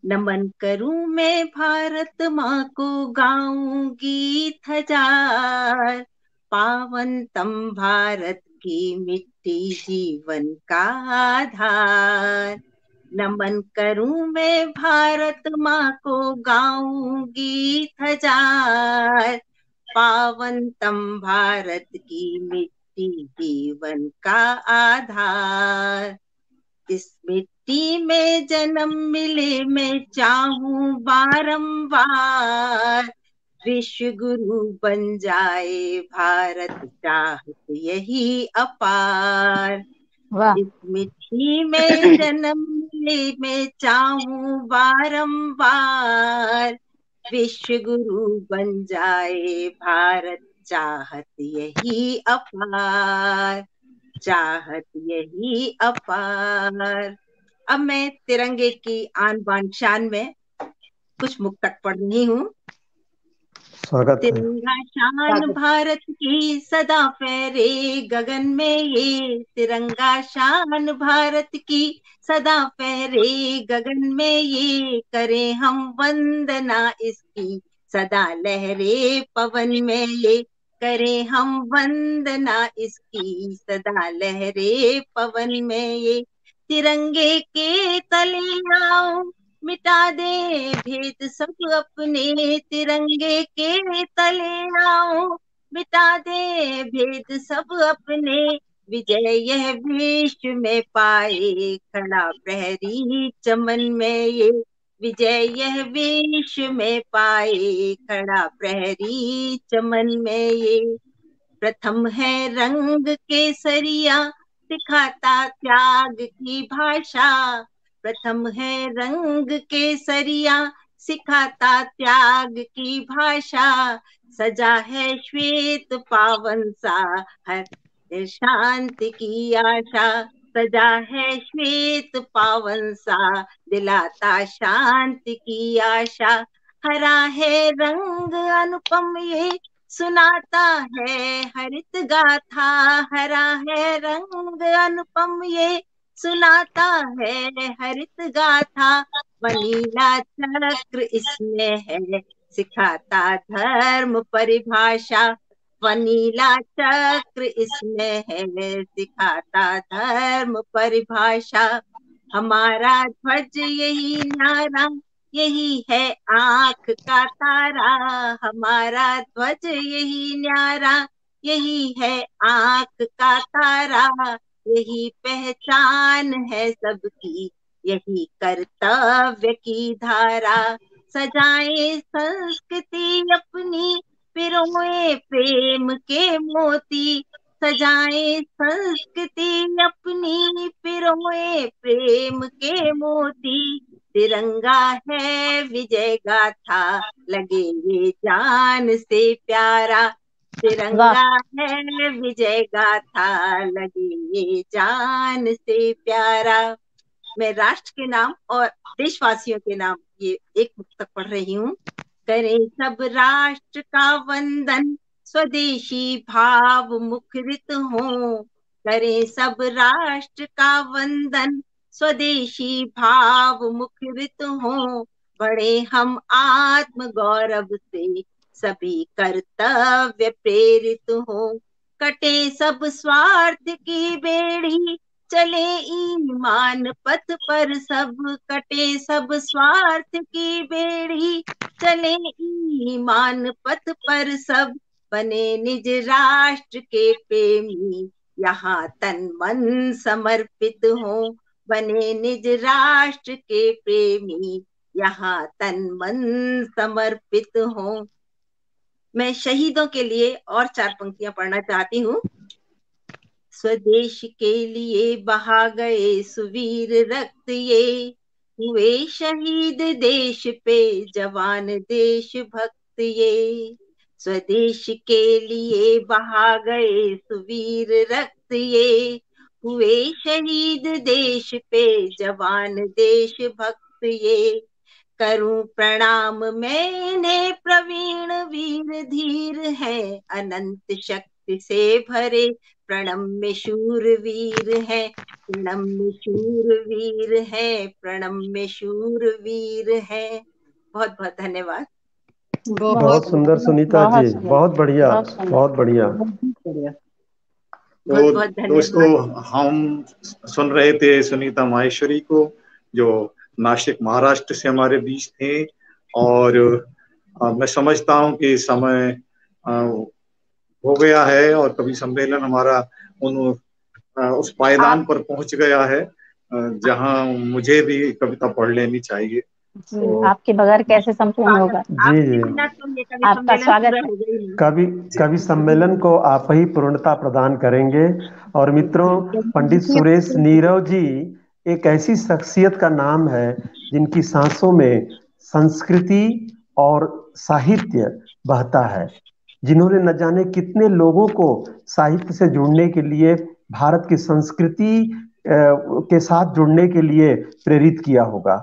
नमन करूं मैं भारत माँ को, गाऊं गीत हजार, पावन तम भारत की मिट्टी जीवन का आधार। नमन करूं मैं भारत माँ को, गाऊं गीत हजार, पावन तम भारत की मिट्टी जीवन का आधार। इस मिट्टी में जन्म मिले मैं चाहूं बारंबार, विश्व गुरु बन जाए भारत चाहत यही अपार। इस मिट्टी में जन्म मिले मैं चाहूं बारंबार, विश्व गुरु बन जाए भारत चाहत यही अपार, चाहत यही अपार। अब मैं तिरंगे की आन बान शान में कुछ मुक्तक पढ़ रही हूँ। तिरंगा शान भारत की सदा फहरे गगन में ये, तिरंगा शान भारत की सदा फहरे गगन में ये, करें हम वंदना इसकी सदा लहरे पवन में ये, करें हम वंदना इसकी सदा लहरे पवन में ये। तिरंगे के तले आओ मिटा दे भेद सब अपने, तिरंगे के तले आओ मिटा दे भेद सब अपने, विजय यह विश्व में पाए खड़ा प्रहरी चमन में ये, विजय यह विश्व में पाए खड़ा प्रहरी चमन में ये। प्रथम है रंग केसरिया सिखाता त्याग की भाषा, प्रथम है रंग केसरिया सिखाता त्याग की भाषा, सजा है श्वेत पावन सा हर शांति की आशा, सजा है श्वेत पावन सा दिलाता शांति की आशा। हरा है रंग अनुपम ये सुनाता है हरित गाथा, हरा है रंग अनुपम ये, सुनाता है हरित गाथा। वनीला चक्र इसमें है, सिखाता धर्म परिभाषा। वनीला चक्र इसमें है, सिखाता धर्म परिभाषा। हमारा ध्वज यही न्यारा, यही है आंख का तारा। हमारा ध्वज यही न्यारा, यही है आंख का तारा। यही पहचान है सबकी, यही कर्तव्य की धारा। सजाए संस्कृति अपनी, पिरोए प्रेम के मोती। सजाए संस्कृति अपनी, पिरोए प्रेम के मोती। तिरंगा है विजय गाथा, लगे ये जान से प्यारा। तिरंगा है विजय गाथा, लगे ये जान से प्यारा। मैं राष्ट्र के नाम और देशवासियों के नाम ये एक मुक्तक पढ़ रही हूँ। करें सब राष्ट्र का वंदन, स्वदेशी भाव मुखरित हो। करें सब राष्ट्र का वंदन, स्वदेशी भाव मुखरित हो। बढ़े हम आत्म गौरव से, सभी कर्तव्य प्रेरित हो। कटे सब स्वार्थ की बेड़ी, चले ईमान पथ पर सब। कटे सब स्वार्थ की बेड़ी, चले ईमान पथ पर सब। बने निज राष्ट्र के प्रेमी, यहाँ तन मन समर्पित हो। बने निज राष्ट्र के प्रेमी, यहाँ तन मन समर्पित हो। मैं शहीदों के लिए और 4 पंक्तियां पढ़ना चाहती हूँ। स्वदेश के लिए बहा गए सुवीर रक्त ये, हुए शहीद देश पे जवान देश भक्त ये। स्वदेश के लिए बहा गए सुवीर रक्त ये, हुए शहीद देश पे जवान देश भक्त ये। करूं प्रणाम मैंने प्रवीण वीर धीर है, अनंत शक्ति से भरे प्रणम्य शूरवीर है। प्रणम्य शूरवीर है, प्रणम्य शूरवीर है। बहुत बहुत धन्यवाद। बहुत सुंदर सुनीता जी, बहुत बढ़िया, बहुत बढ़िया। तो दोस्तों, हम सुन रहे थे सुनीता माहेश्वरी को, जो नासिक महाराष्ट्र से हमारे बीच थे। और मैं समझता हूँ कि समय हो गया है और कवि सम्मेलन हमारा उस पायदान पर पहुंच गया है जहां मुझे भी कविता पढ़ लेनी चाहिए। तो आपके बगैर कैसे संपूर्ण होगा? जी जी, आपका स्वागत है। कवि सम्मेलन को आप ही पूर्णता प्रदान करेंगे। और मित्रों, पंडित सुरेश नीरव जी एक ऐसी शख्सियत का नाम है जिनकी सांसों में संस्कृति और साहित्य बहता है, जिन्होंने न जाने कितने लोगों को साहित्य से जुड़ने के लिए, भारत की संस्कृति के साथ जुड़ने के लिए प्रेरित किया होगा।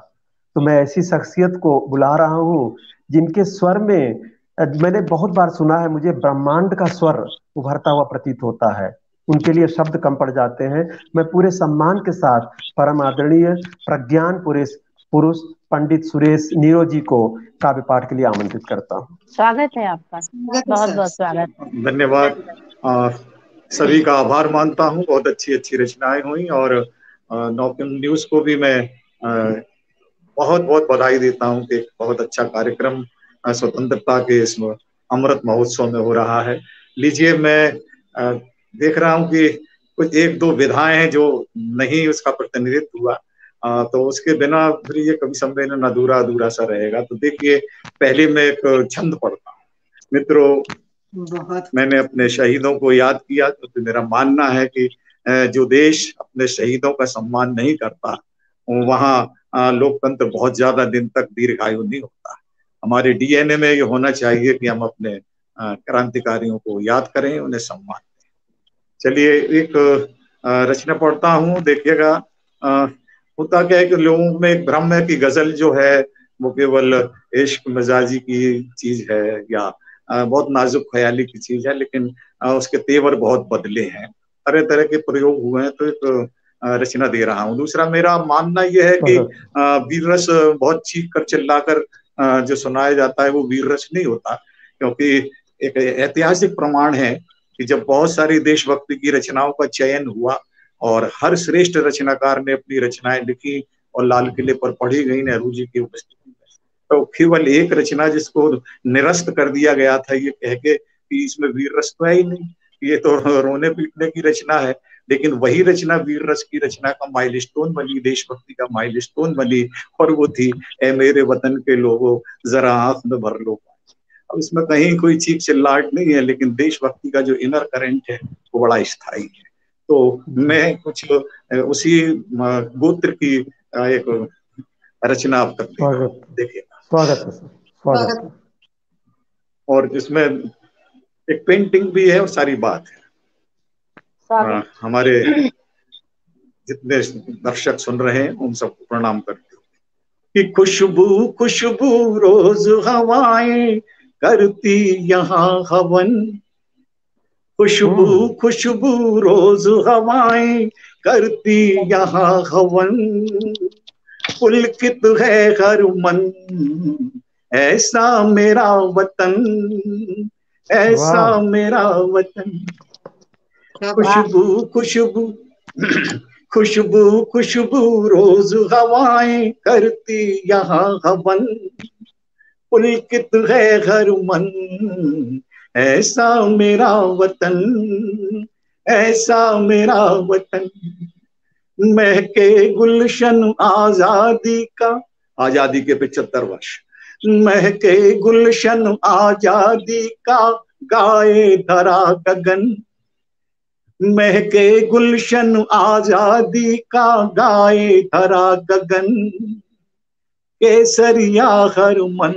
तो मैं ऐसी शख्सियत को बुला रहा हूँ जिनके स्वर में मैंने बहुत बार सुना है, मुझे ब्रह्मांड का स्वर उभरता हुआ प्रतीत होता है। उनके लिए शब्द कम पड़ जाते हैं। मैं पूरे सम्मान के साथ परम आदरणीय प्रज्ञान पुरुष पंडित सुरेश नीरव जी को काव्य पाठ के लिए आमंत्रित करता हूँ। स्वागत है आपका, बहुत बहुत स्वागत। धन्यवाद। सभी का आभार मानता हूँ। बहुत अच्छी अच्छी रचनाएं हुई और नौपिन न्यूज को भी मैं बहुत बहुत बधाई देता हूँ कि बहुत अच्छा कार्यक्रम स्वतंत्रता के इस अमृत महोत्सव में हो रहा है। लीजिए, मैं देख रहा हूँ कि कुछ 1-2 विधाएं हैं जो नहीं उसका प्रतिनिधित्व हुआ, तो उसके बिना फिर ये कवि सम्मेलन अधूरा अधूरा सा रहेगा। तो देखिए, पहले मैं एक छंद पढ़ता हूँ। मित्रों, मैंने अपने शहीदों को याद किया तो मेरा मानना है कि जो देश अपने शहीदों का सम्मान नहीं करता, वहाँ लोकतंत्र बहुत ज्यादा दिन तक दीर्घायु नहीं होता। हमारे डीएनए में ये होना चाहिए कि हम अपने क्रांतिकारियों को याद करें, उन्हें सम्मान दें। चलिए, एक रचना पढ़ता हूँ, देखिएगा। होता क्या है कि लोगों में एक भ्रम है कि गजल जो है वो केवल इश्क मिजाजी की चीज है या बहुत नाजुक ख्याली की चीज है, लेकिन उसके तेवर बहुत बदले हैं, तरह तरह के प्रयोग हुए हैं, तो एक रचना दे रहा हूँ। दूसरा मेरा मानना यह है कि वीर रस बहुत चीख कर चिल्ला कर जो सुनाया जाता है वो वीर रस नहीं होता, क्योंकि एक ऐतिहासिक प्रमाण है कि जब बहुत सारी देशभक्ति की रचनाओं का चयन हुआ और हर श्रेष्ठ रचनाकार ने अपनी रचनाएं लिखी और लाल किले पर पढ़ी गई नेहरू जी की उपस्थिति में, तो केवल एक रचना जिसको निरस्त कर दिया गया था ये कह के कि इसमें वीर रस तो है ही नहीं, ये तो रोने पीटने की रचना है, लेकिन वही रचना वीर रस की रचना का माइलस्टोन बनी, देशभक्ति का माइलस्टोन बनी, और वो थी ए मेरे वतन के लोगों जरा आंख में भर लो। अब इसमें कहीं कोई चीख चिल्लाहट नहीं है, लेकिन देशभक्ति का जो इनर करंट है वो बड़ा स्थायी है। तो मैं कुछ उसी गोत्र की एक रचना आप तक देखिएगा। स्वागत है सर, स्वागत है। और इसमें एक पेंटिंग भी है और सारी बात है। हमारे जितने दर्शक सुन रहे हैं उन सबको प्रणाम करते हुए कि खुशबू खुशबू रोज हवाएं करती यहाँ हवन, खुशबू खुशबू रोज हवाएं करती यहाँ हवन, पुलकित है हर मन ऐसा मेरा वतन, ऐसा मेरा वतन, खुशबू खुशबू खुशबू खुशबू रोज हवाएं करती यहाँ हवन, पुलकित है हर मन ऐसा मेरा वतन, ऐसा मेरा वतन, महके गुलशन आजादी का, आजादी के 75 वर्ष, महके गुलशन आजादी का गाए धरा गगन, महके गुलशन आजादी का गाए धरा गगन, केसरिया हर मन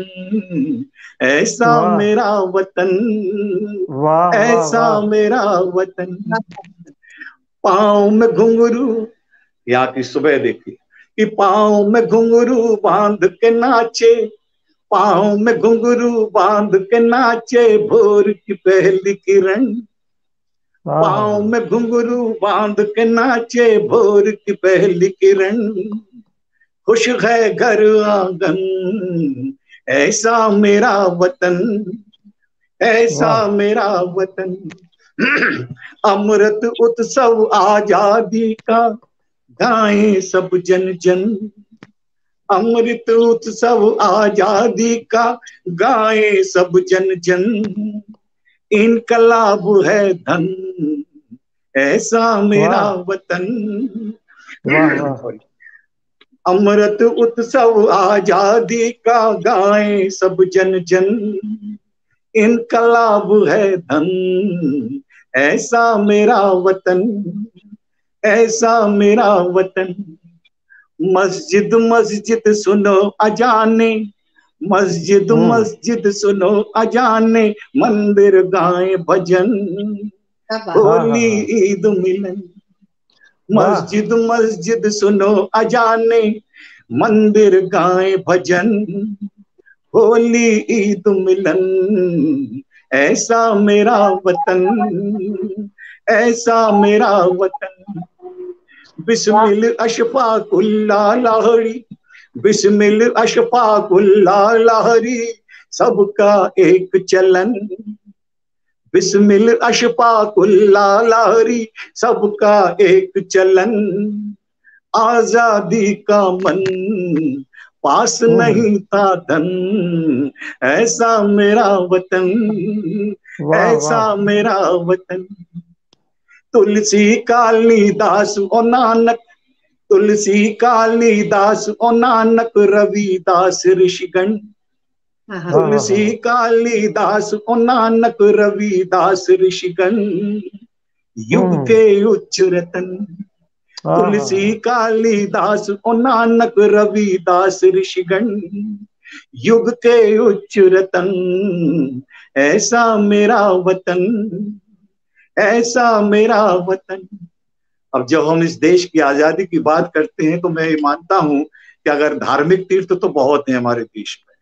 ऐसा मेरा वतन, ऐसा मेरा वतन, पाँव में घुंघरू, यहाँ की सुबह देखी कि पाँव में घुंघरू बांध के नाचे, पाँव में घुंघरू बांध के नाचे भोर की पहली किरण, पाँव में घुंघरू बांध के नाचे भोर की पहली किरण, खुश है घर आंगन ऐसा मेरा वतन, ऐसा मेरा वतन, अमृत उत्सव आजादी का गाएं सब जन जन, अमृत उत्सव आजादी का गाएं सब जन जन, इनकलाब है धन ऐसा मेरा वतन, अमृत उत्सव आजादी का गाएं सब जन जन, इनकलाब है धन ऐसा मेरा वतन, ऐसा मेरा वतन, मस्जिद मस्जिद सुनो अजाने, मस्जिद मस्जिद सुनो अजाने, मंदिर गाए भजन, होली ईद मिलन, मस्जिद मस्जिद सुनो अजाने, मंदिर गाए भजन, होली ईद मिलन ऐसा मेरा वतन, ऐसा मेरा वतन, बिस्मिल अशफाकुल्ला लाहरी, बिस्मिल अशफाकुल्ला लाहरी, सबका एक चलन, बिस्मिल अशफाकुल्ला लाहरी, सबका एक चलन, आजादी का मन पास नहीं था धन ऐसा मेरा वतन, ऐसा मेरा वतन, तुलसी कालिदास और नानक, तुलसी कालिदास और नानक रविदास ऋषिगण, तुलसी कालिदास और नानक रविदास ऋषिगण, युग के उच्च रतन, तुलसी कालिदास और नानक रविदास ऋषिगण, युग के उच्च रतन ऐसा मेरा वतन, ऐसा मेरा वतन। अब जब हम इस देश की आजादी की बात करते हैं तो मैं ये मानता हूं कि अगर धार्मिक तीर्थ तो बहुत है हमारे देश में,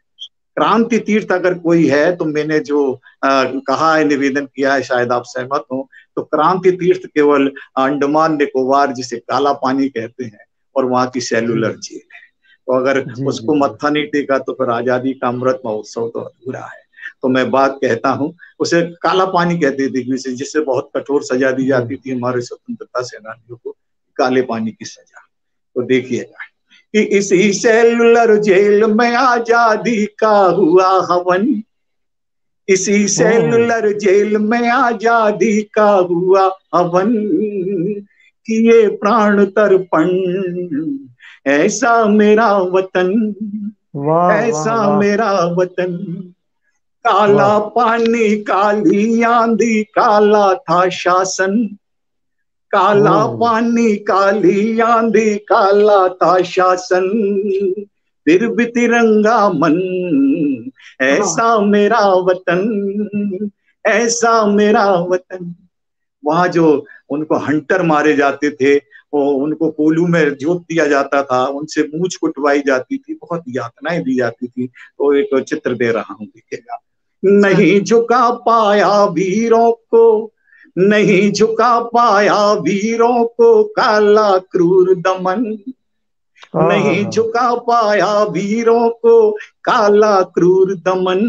क्रांति तीर्थ अगर कोई है तो मैंने जो कहा है, निवेदन किया है, शायद आप सहमत हो, तो क्रांति तीर्थ केवल अंडमान निकोबार जिसे काला पानी कहते हैं और वहां की सेलुलर जेल है। तो अगर उसको मत्था नहीं टेका तो फिर आजादी का अमृत महोत्सव तो अधूरा है। तो मैं बात कहता हूँ, उसे काला पानी कहते थे जिससे बहुत कठोर सजा दी जाती थी हमारे स्वतंत्रता सेनानियों को, काले पानी की सजा। तो देखिएगा कि इसी सेलुलर जेल में आजादी का हुआ हवन, इसी सेलुलर जेल में आजादी का हुआ हवन, किए प्राण तर्पण ऐसा मेरा वतन, ऐसा मेरा वतन। काला पानी काली आंधी काला था शासन, काला पानी काली आंधी काला था शासन, फिर भी तिरंगा मन ऐसा मेरा वतन, ऐसा मेरा वतन। वहां जो उनको हंटर मारे जाते थे, वो उनको कोलू में जोत दिया जाता था, उनसे मूंछ कुटवाई जाती थी, बहुत यातनाएं दी जाती थी। तो एक चित्र दे रहा हूँ, देखिएगा। नहीं झुका पाया वीरों को, नहीं झुका पाया वीरों को काला क्रूर दमन, नहीं झुका पाया वीरों को काला क्रूर दमन।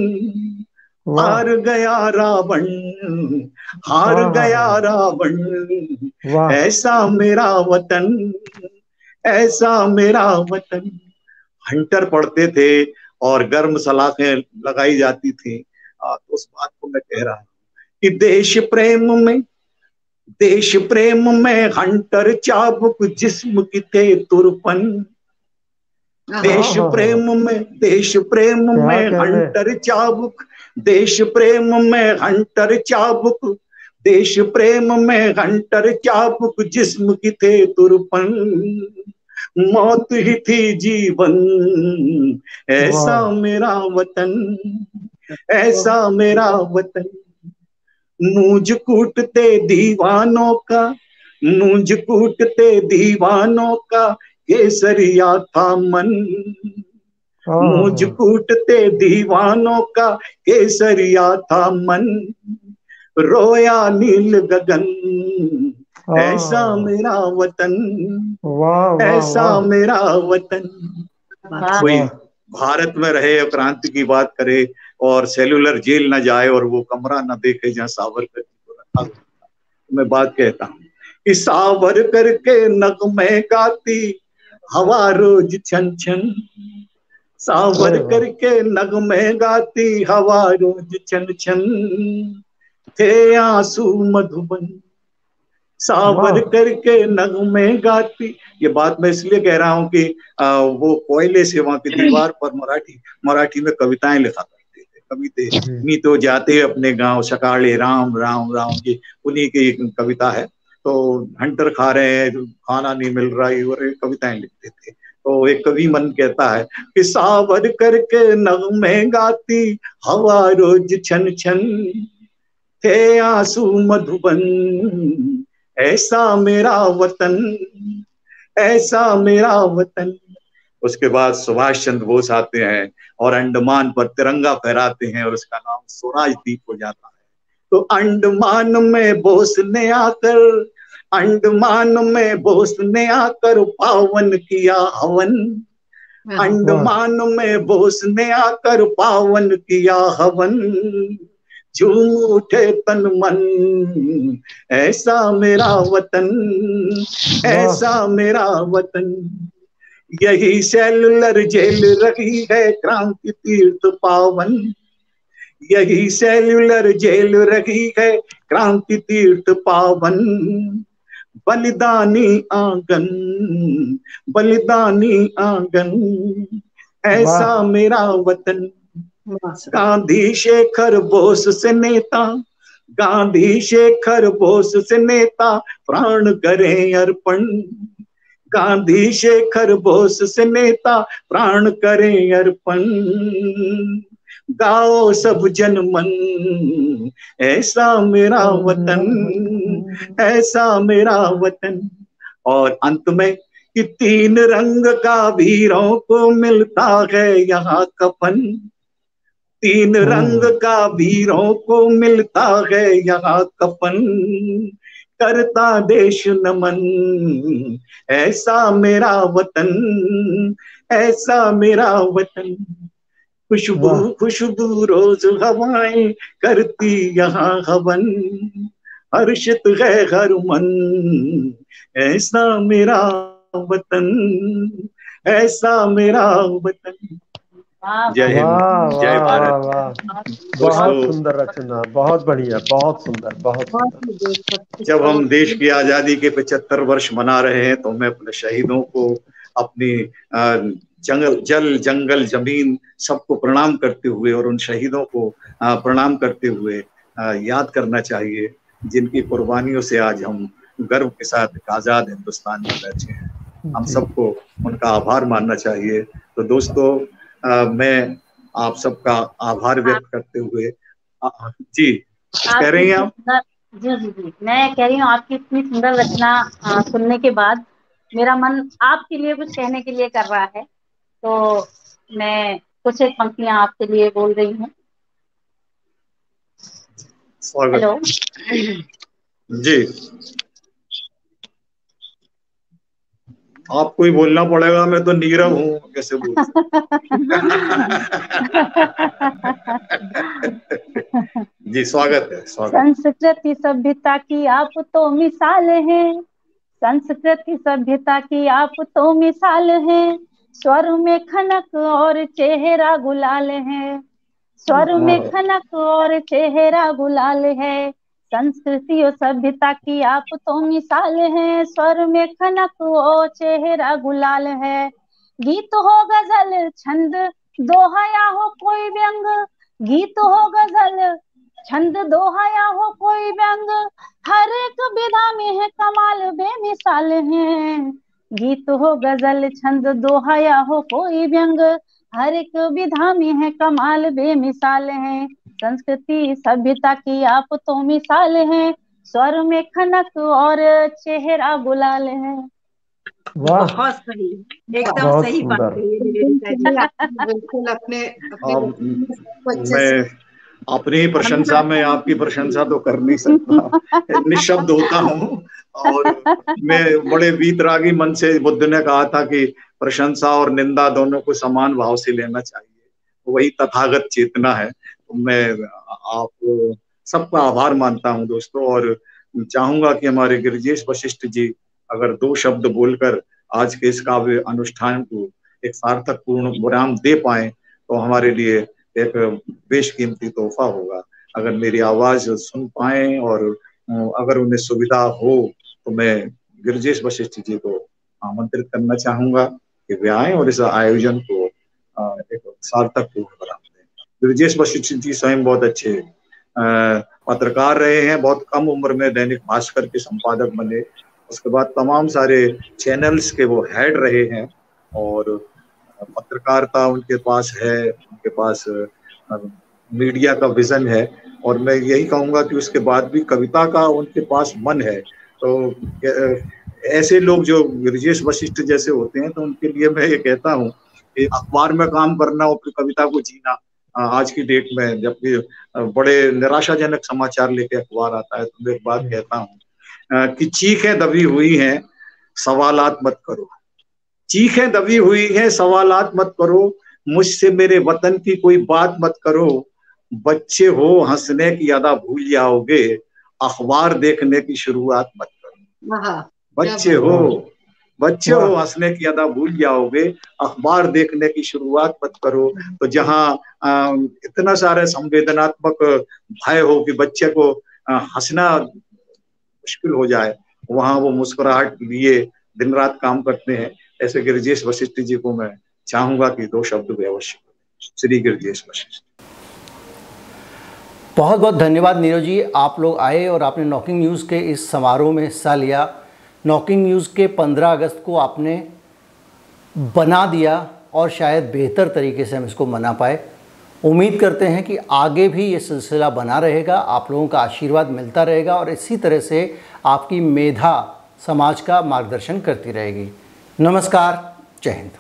हार गया रावण, हार गया रावण, ऐसा मेरा वतन, ऐसा मेरा वतन। हंटर पड़ते थे और गर्म सलाखें लगाई जाती थी। तो उस बात को मैं कह रहा हूं कि देश प्रेम में हंटर चाबुक जिस्म की थे तुरपन, देश प्रेम में हंटर चाबुक, देश प्रेम में हंटर चाबुक, देश प्रेम में हंटर चाबुक जिस्म की थे तुरपन, मौत ही थी जीवन ऐसा मेरा वतन, ऐसा मेरा वतन। मूंज कूटते दीवानों का, मूंज कूटते दीवानों का केसरिया था मन, मूंज कूटते दीवानों का केसरिया था मन, रोया नील गगन ऐसा मेरा वतन, ऐसा मेरा वतन। कोई भारत में रहे और क्रांति की बात करे और सेलुलर जेल न जाए और वो कमरा न देखे जहाँ सावरकर जी को रखा हुआ था। मैं बात कहता हूँ कि सावरकर के नगमे गाती हवा रोज छन छन, सावरकर के नगमे गाती हवा रोज छन छन, थे आंसू मधुबन, सावरकर के नगमे गाती। ये बात मैं इसलिए कह रहा हूँ कि वो कोयले से वहां की दीवार पर मराठी में कविताएं लिखा करते थे, कविते मी तो जाते अपने गांव सकाले राम राम राम, ये उन्हीं की कविता है। तो हंटर खा रहे हैं, खाना नहीं मिल रहा है, और कविताएं लिखते थे। तो एक कवि मन कहता है कि सावरकर के नगमे गाती हवा रोज छन छन, थे आंसू मधुबन ऐसा मेरा वतन, ऐसा मेरा वतन। उसके बाद सुभाष चंद्र बोस आते हैं और अंडमान पर तिरंगा फहराते हैं और उसका नाम स्वराज द्वीप हो जाता है। तो अंडमान में बोस ने आकर, अंडमान में बोस ने आकर पावन किया हवन, अंडमान में बोस ने आकर पावन किया हवन, झूम उठे तन मन ऐसा मेरा वतन, ऐसा मेरा वतन। यही सेलुलर जेल रही है क्रांति तीर्थ पावन, यही सेलुलर जेल रही है क्रांति तीर्थ पावन, बलिदानी आंगन, बलिदानी आंगन ऐसा मेरा वतन। गांधी शेखर बोस से नेता, गांधी शेखर बोस से नेता प्राण करें अर्पण, गांधी शेखर बोस से नेता प्राण करें अर्पण, गाओ सब जन मन ऐसा मेरा वतन, ऐसा मेरा वतन। और अंत में कि तीन रंग का वीरों को मिलता है यहाँ कफन, तीन रंग का वीरों को मिलता है यहाँ कफन, करता देश नमन, ऐसा मेरा वतन, ऐसा मेरा वतन। खुशबू खुशबू रोज हवाएं करती यहाँ हवन, हर्षित है हर मन, ऐसा मेरा वतन, ऐसा मेरा वतन। जय हिंद, जय भारत। बहुत सुंदर रचना, बहुत बढ़िया, बहुत सुंदर, बहुत सुंदर। जब हम देश की आजादी के 75 वर्ष मना रहे हैं तो मैं अपने शहीदों को, अपनी जल जंगल जमीन सबको प्रणाम करते हुए और उन शहीदों को प्रणाम करते हुए याद करना चाहिए जिनकी कुर्बानियों से आज हम गर्व के साथ एक आजाद हिंदुस्तान में बैठे हैं। हम सबको उनका आभार मानना चाहिए। तो दोस्तों, मैं आप सबका आभार व्यक्त करते हुए जी कह रही हैं आप? जी जी जी, मैं कह रही हूँ आपकी इतनी सुंदर रचना सुनने के बाद मेरा मन आपके लिए कुछ कहने के लिए कर रहा है, तो मैं कुछ एक पंक्तियां आपके लिए बोल रही हूँ। हेलो जी, आपको ही बोलना पड़ेगा, मैं तो नीरव हूँ, कैसे बोल जी स्वागत है, स्वागत। संस्कृति सभ्यता की आप तो मिसाल हैं, संस्कृति सभ्यता की आप तो मिसाल हैं, स्वर में खनक और चेहरा गुलाल है, स्वर में खनक और चेहरा गुलाल है, संस्कृति और सभ्यता की आप तो मिसाल हैं, स्वर में खनक और चेहरा गुलाल है। गीत हो गजल छंद दोहा या हो कोई व्यंग, गीत हो गजल छंद दोहा या हो कोई व्यंग, हर एक विधा में है कमाल बेमिसाल है। गीत हो गजल छंद दोहा या हो कोई व्यंग, हर एक विधा में है कमाल बेमिसाल है, संस्कृति सभ्यता की आप तो मिसाल हैं, स्वर में खनक और चेहरा गुलाल है। बहुत सही, एकदम सही बात बिल्कुल। अपने मैं अपनी ही प्रशंसा में आपकी प्रशंसा तो कर नहीं सकता, निशब्द होता हूँ। और मैं बड़े वीतरागी मन से बुद्ध ने कहा था कि प्रशंसा और निंदा दोनों को समान भाव से लेना चाहिए, वही तथागत चेतना है। तो मैं आप सबका आभार मानता हूँ दोस्तों, और चाहूंगा कि हमारे गिरिजेश वशिष्ठ जी अगर 2 शब्द बोलकर आज के इस काव्य अनुष्ठान को एक सार्थक पूर्ण विराम दे पाए तो हमारे लिए एक बेशकीमती तोहफा होगा। अगर मेरी आवाज सुन पाए और अगर उन्हें सुविधा हो तो मैं गिरिजेश वशिष्ठ जी को आमंत्रित करना चाहूंगा कि वे आए और इस आयोजन को एक सार्थक पूर्ण विराम दें। गिरिजेश वशिष्ठ जी स्वयं बहुत अच्छे पत्रकार रहे हैं, बहुत कम उम्र में दैनिक भास्कर के संपादक बने, उसके बाद तमाम सारे चैनल्स के वो हेड रहे हैं और पत्रकारिता उनके पास है, उनके पास मीडिया का विजन है, और मैं यही कहूँगा कि उसके बाद भी कविता का उनके पास मन है। तो ऐसे लोग जो गिरिजेश वशिष्ठ जैसे होते हैं तो उनके लिए मैं ये कहता हूँ कि अखबार में काम करना और फिर कविता को जीना, आज की डेट में जबकि बड़े निराशाजनक समाचार लेके अखबार आता है, तो मैं एक बात कहता हूँ कि चीखें दबी हुई हैं सवालात मत करो, चीखें दबी हुई हैं सवालात मत करो, मुझसे मेरे वतन की कोई बात मत करो, बच्चे हो हंसने की अदा भूल जाओगे, अखबार देखने की शुरुआत मत करो। बच्चे हो हंसने की अदा भूल जाओगे, अखबार देखने की शुरुआत मत करो। तो जहाँ इतना सारा संवेदनात्मक भय हो कि बच्चे को हंसना मुश्किल हो जाए, वहां वो मुस्कुराहट लिए दिन रात काम करते हैं। ऐसे गिरिजेश वशिष्ठ जी को मैं चाहूंगा कि 2 शब्द भी अवश्य। श्री गिरिजेश वशिष्ठ। बहुत बहुत धन्यवाद नीरज जी, आप लोग आए और आपने नॉकिंग न्यूज़ के इस समारोह में हिस्सा लिया। नॉकिंग न्यूज़ के 15 अगस्त को आपने बना दिया और शायद बेहतर तरीके से हम इसको मना पाए। उम्मीद करते हैं कि आगे भी ये सिलसिला बना रहेगा, आप लोगों का आशीर्वाद मिलता रहेगा और इसी तरह से आपकी मेधा समाज का मार्गदर्शन करती रहेगी। नमस्कार, जय हिंद।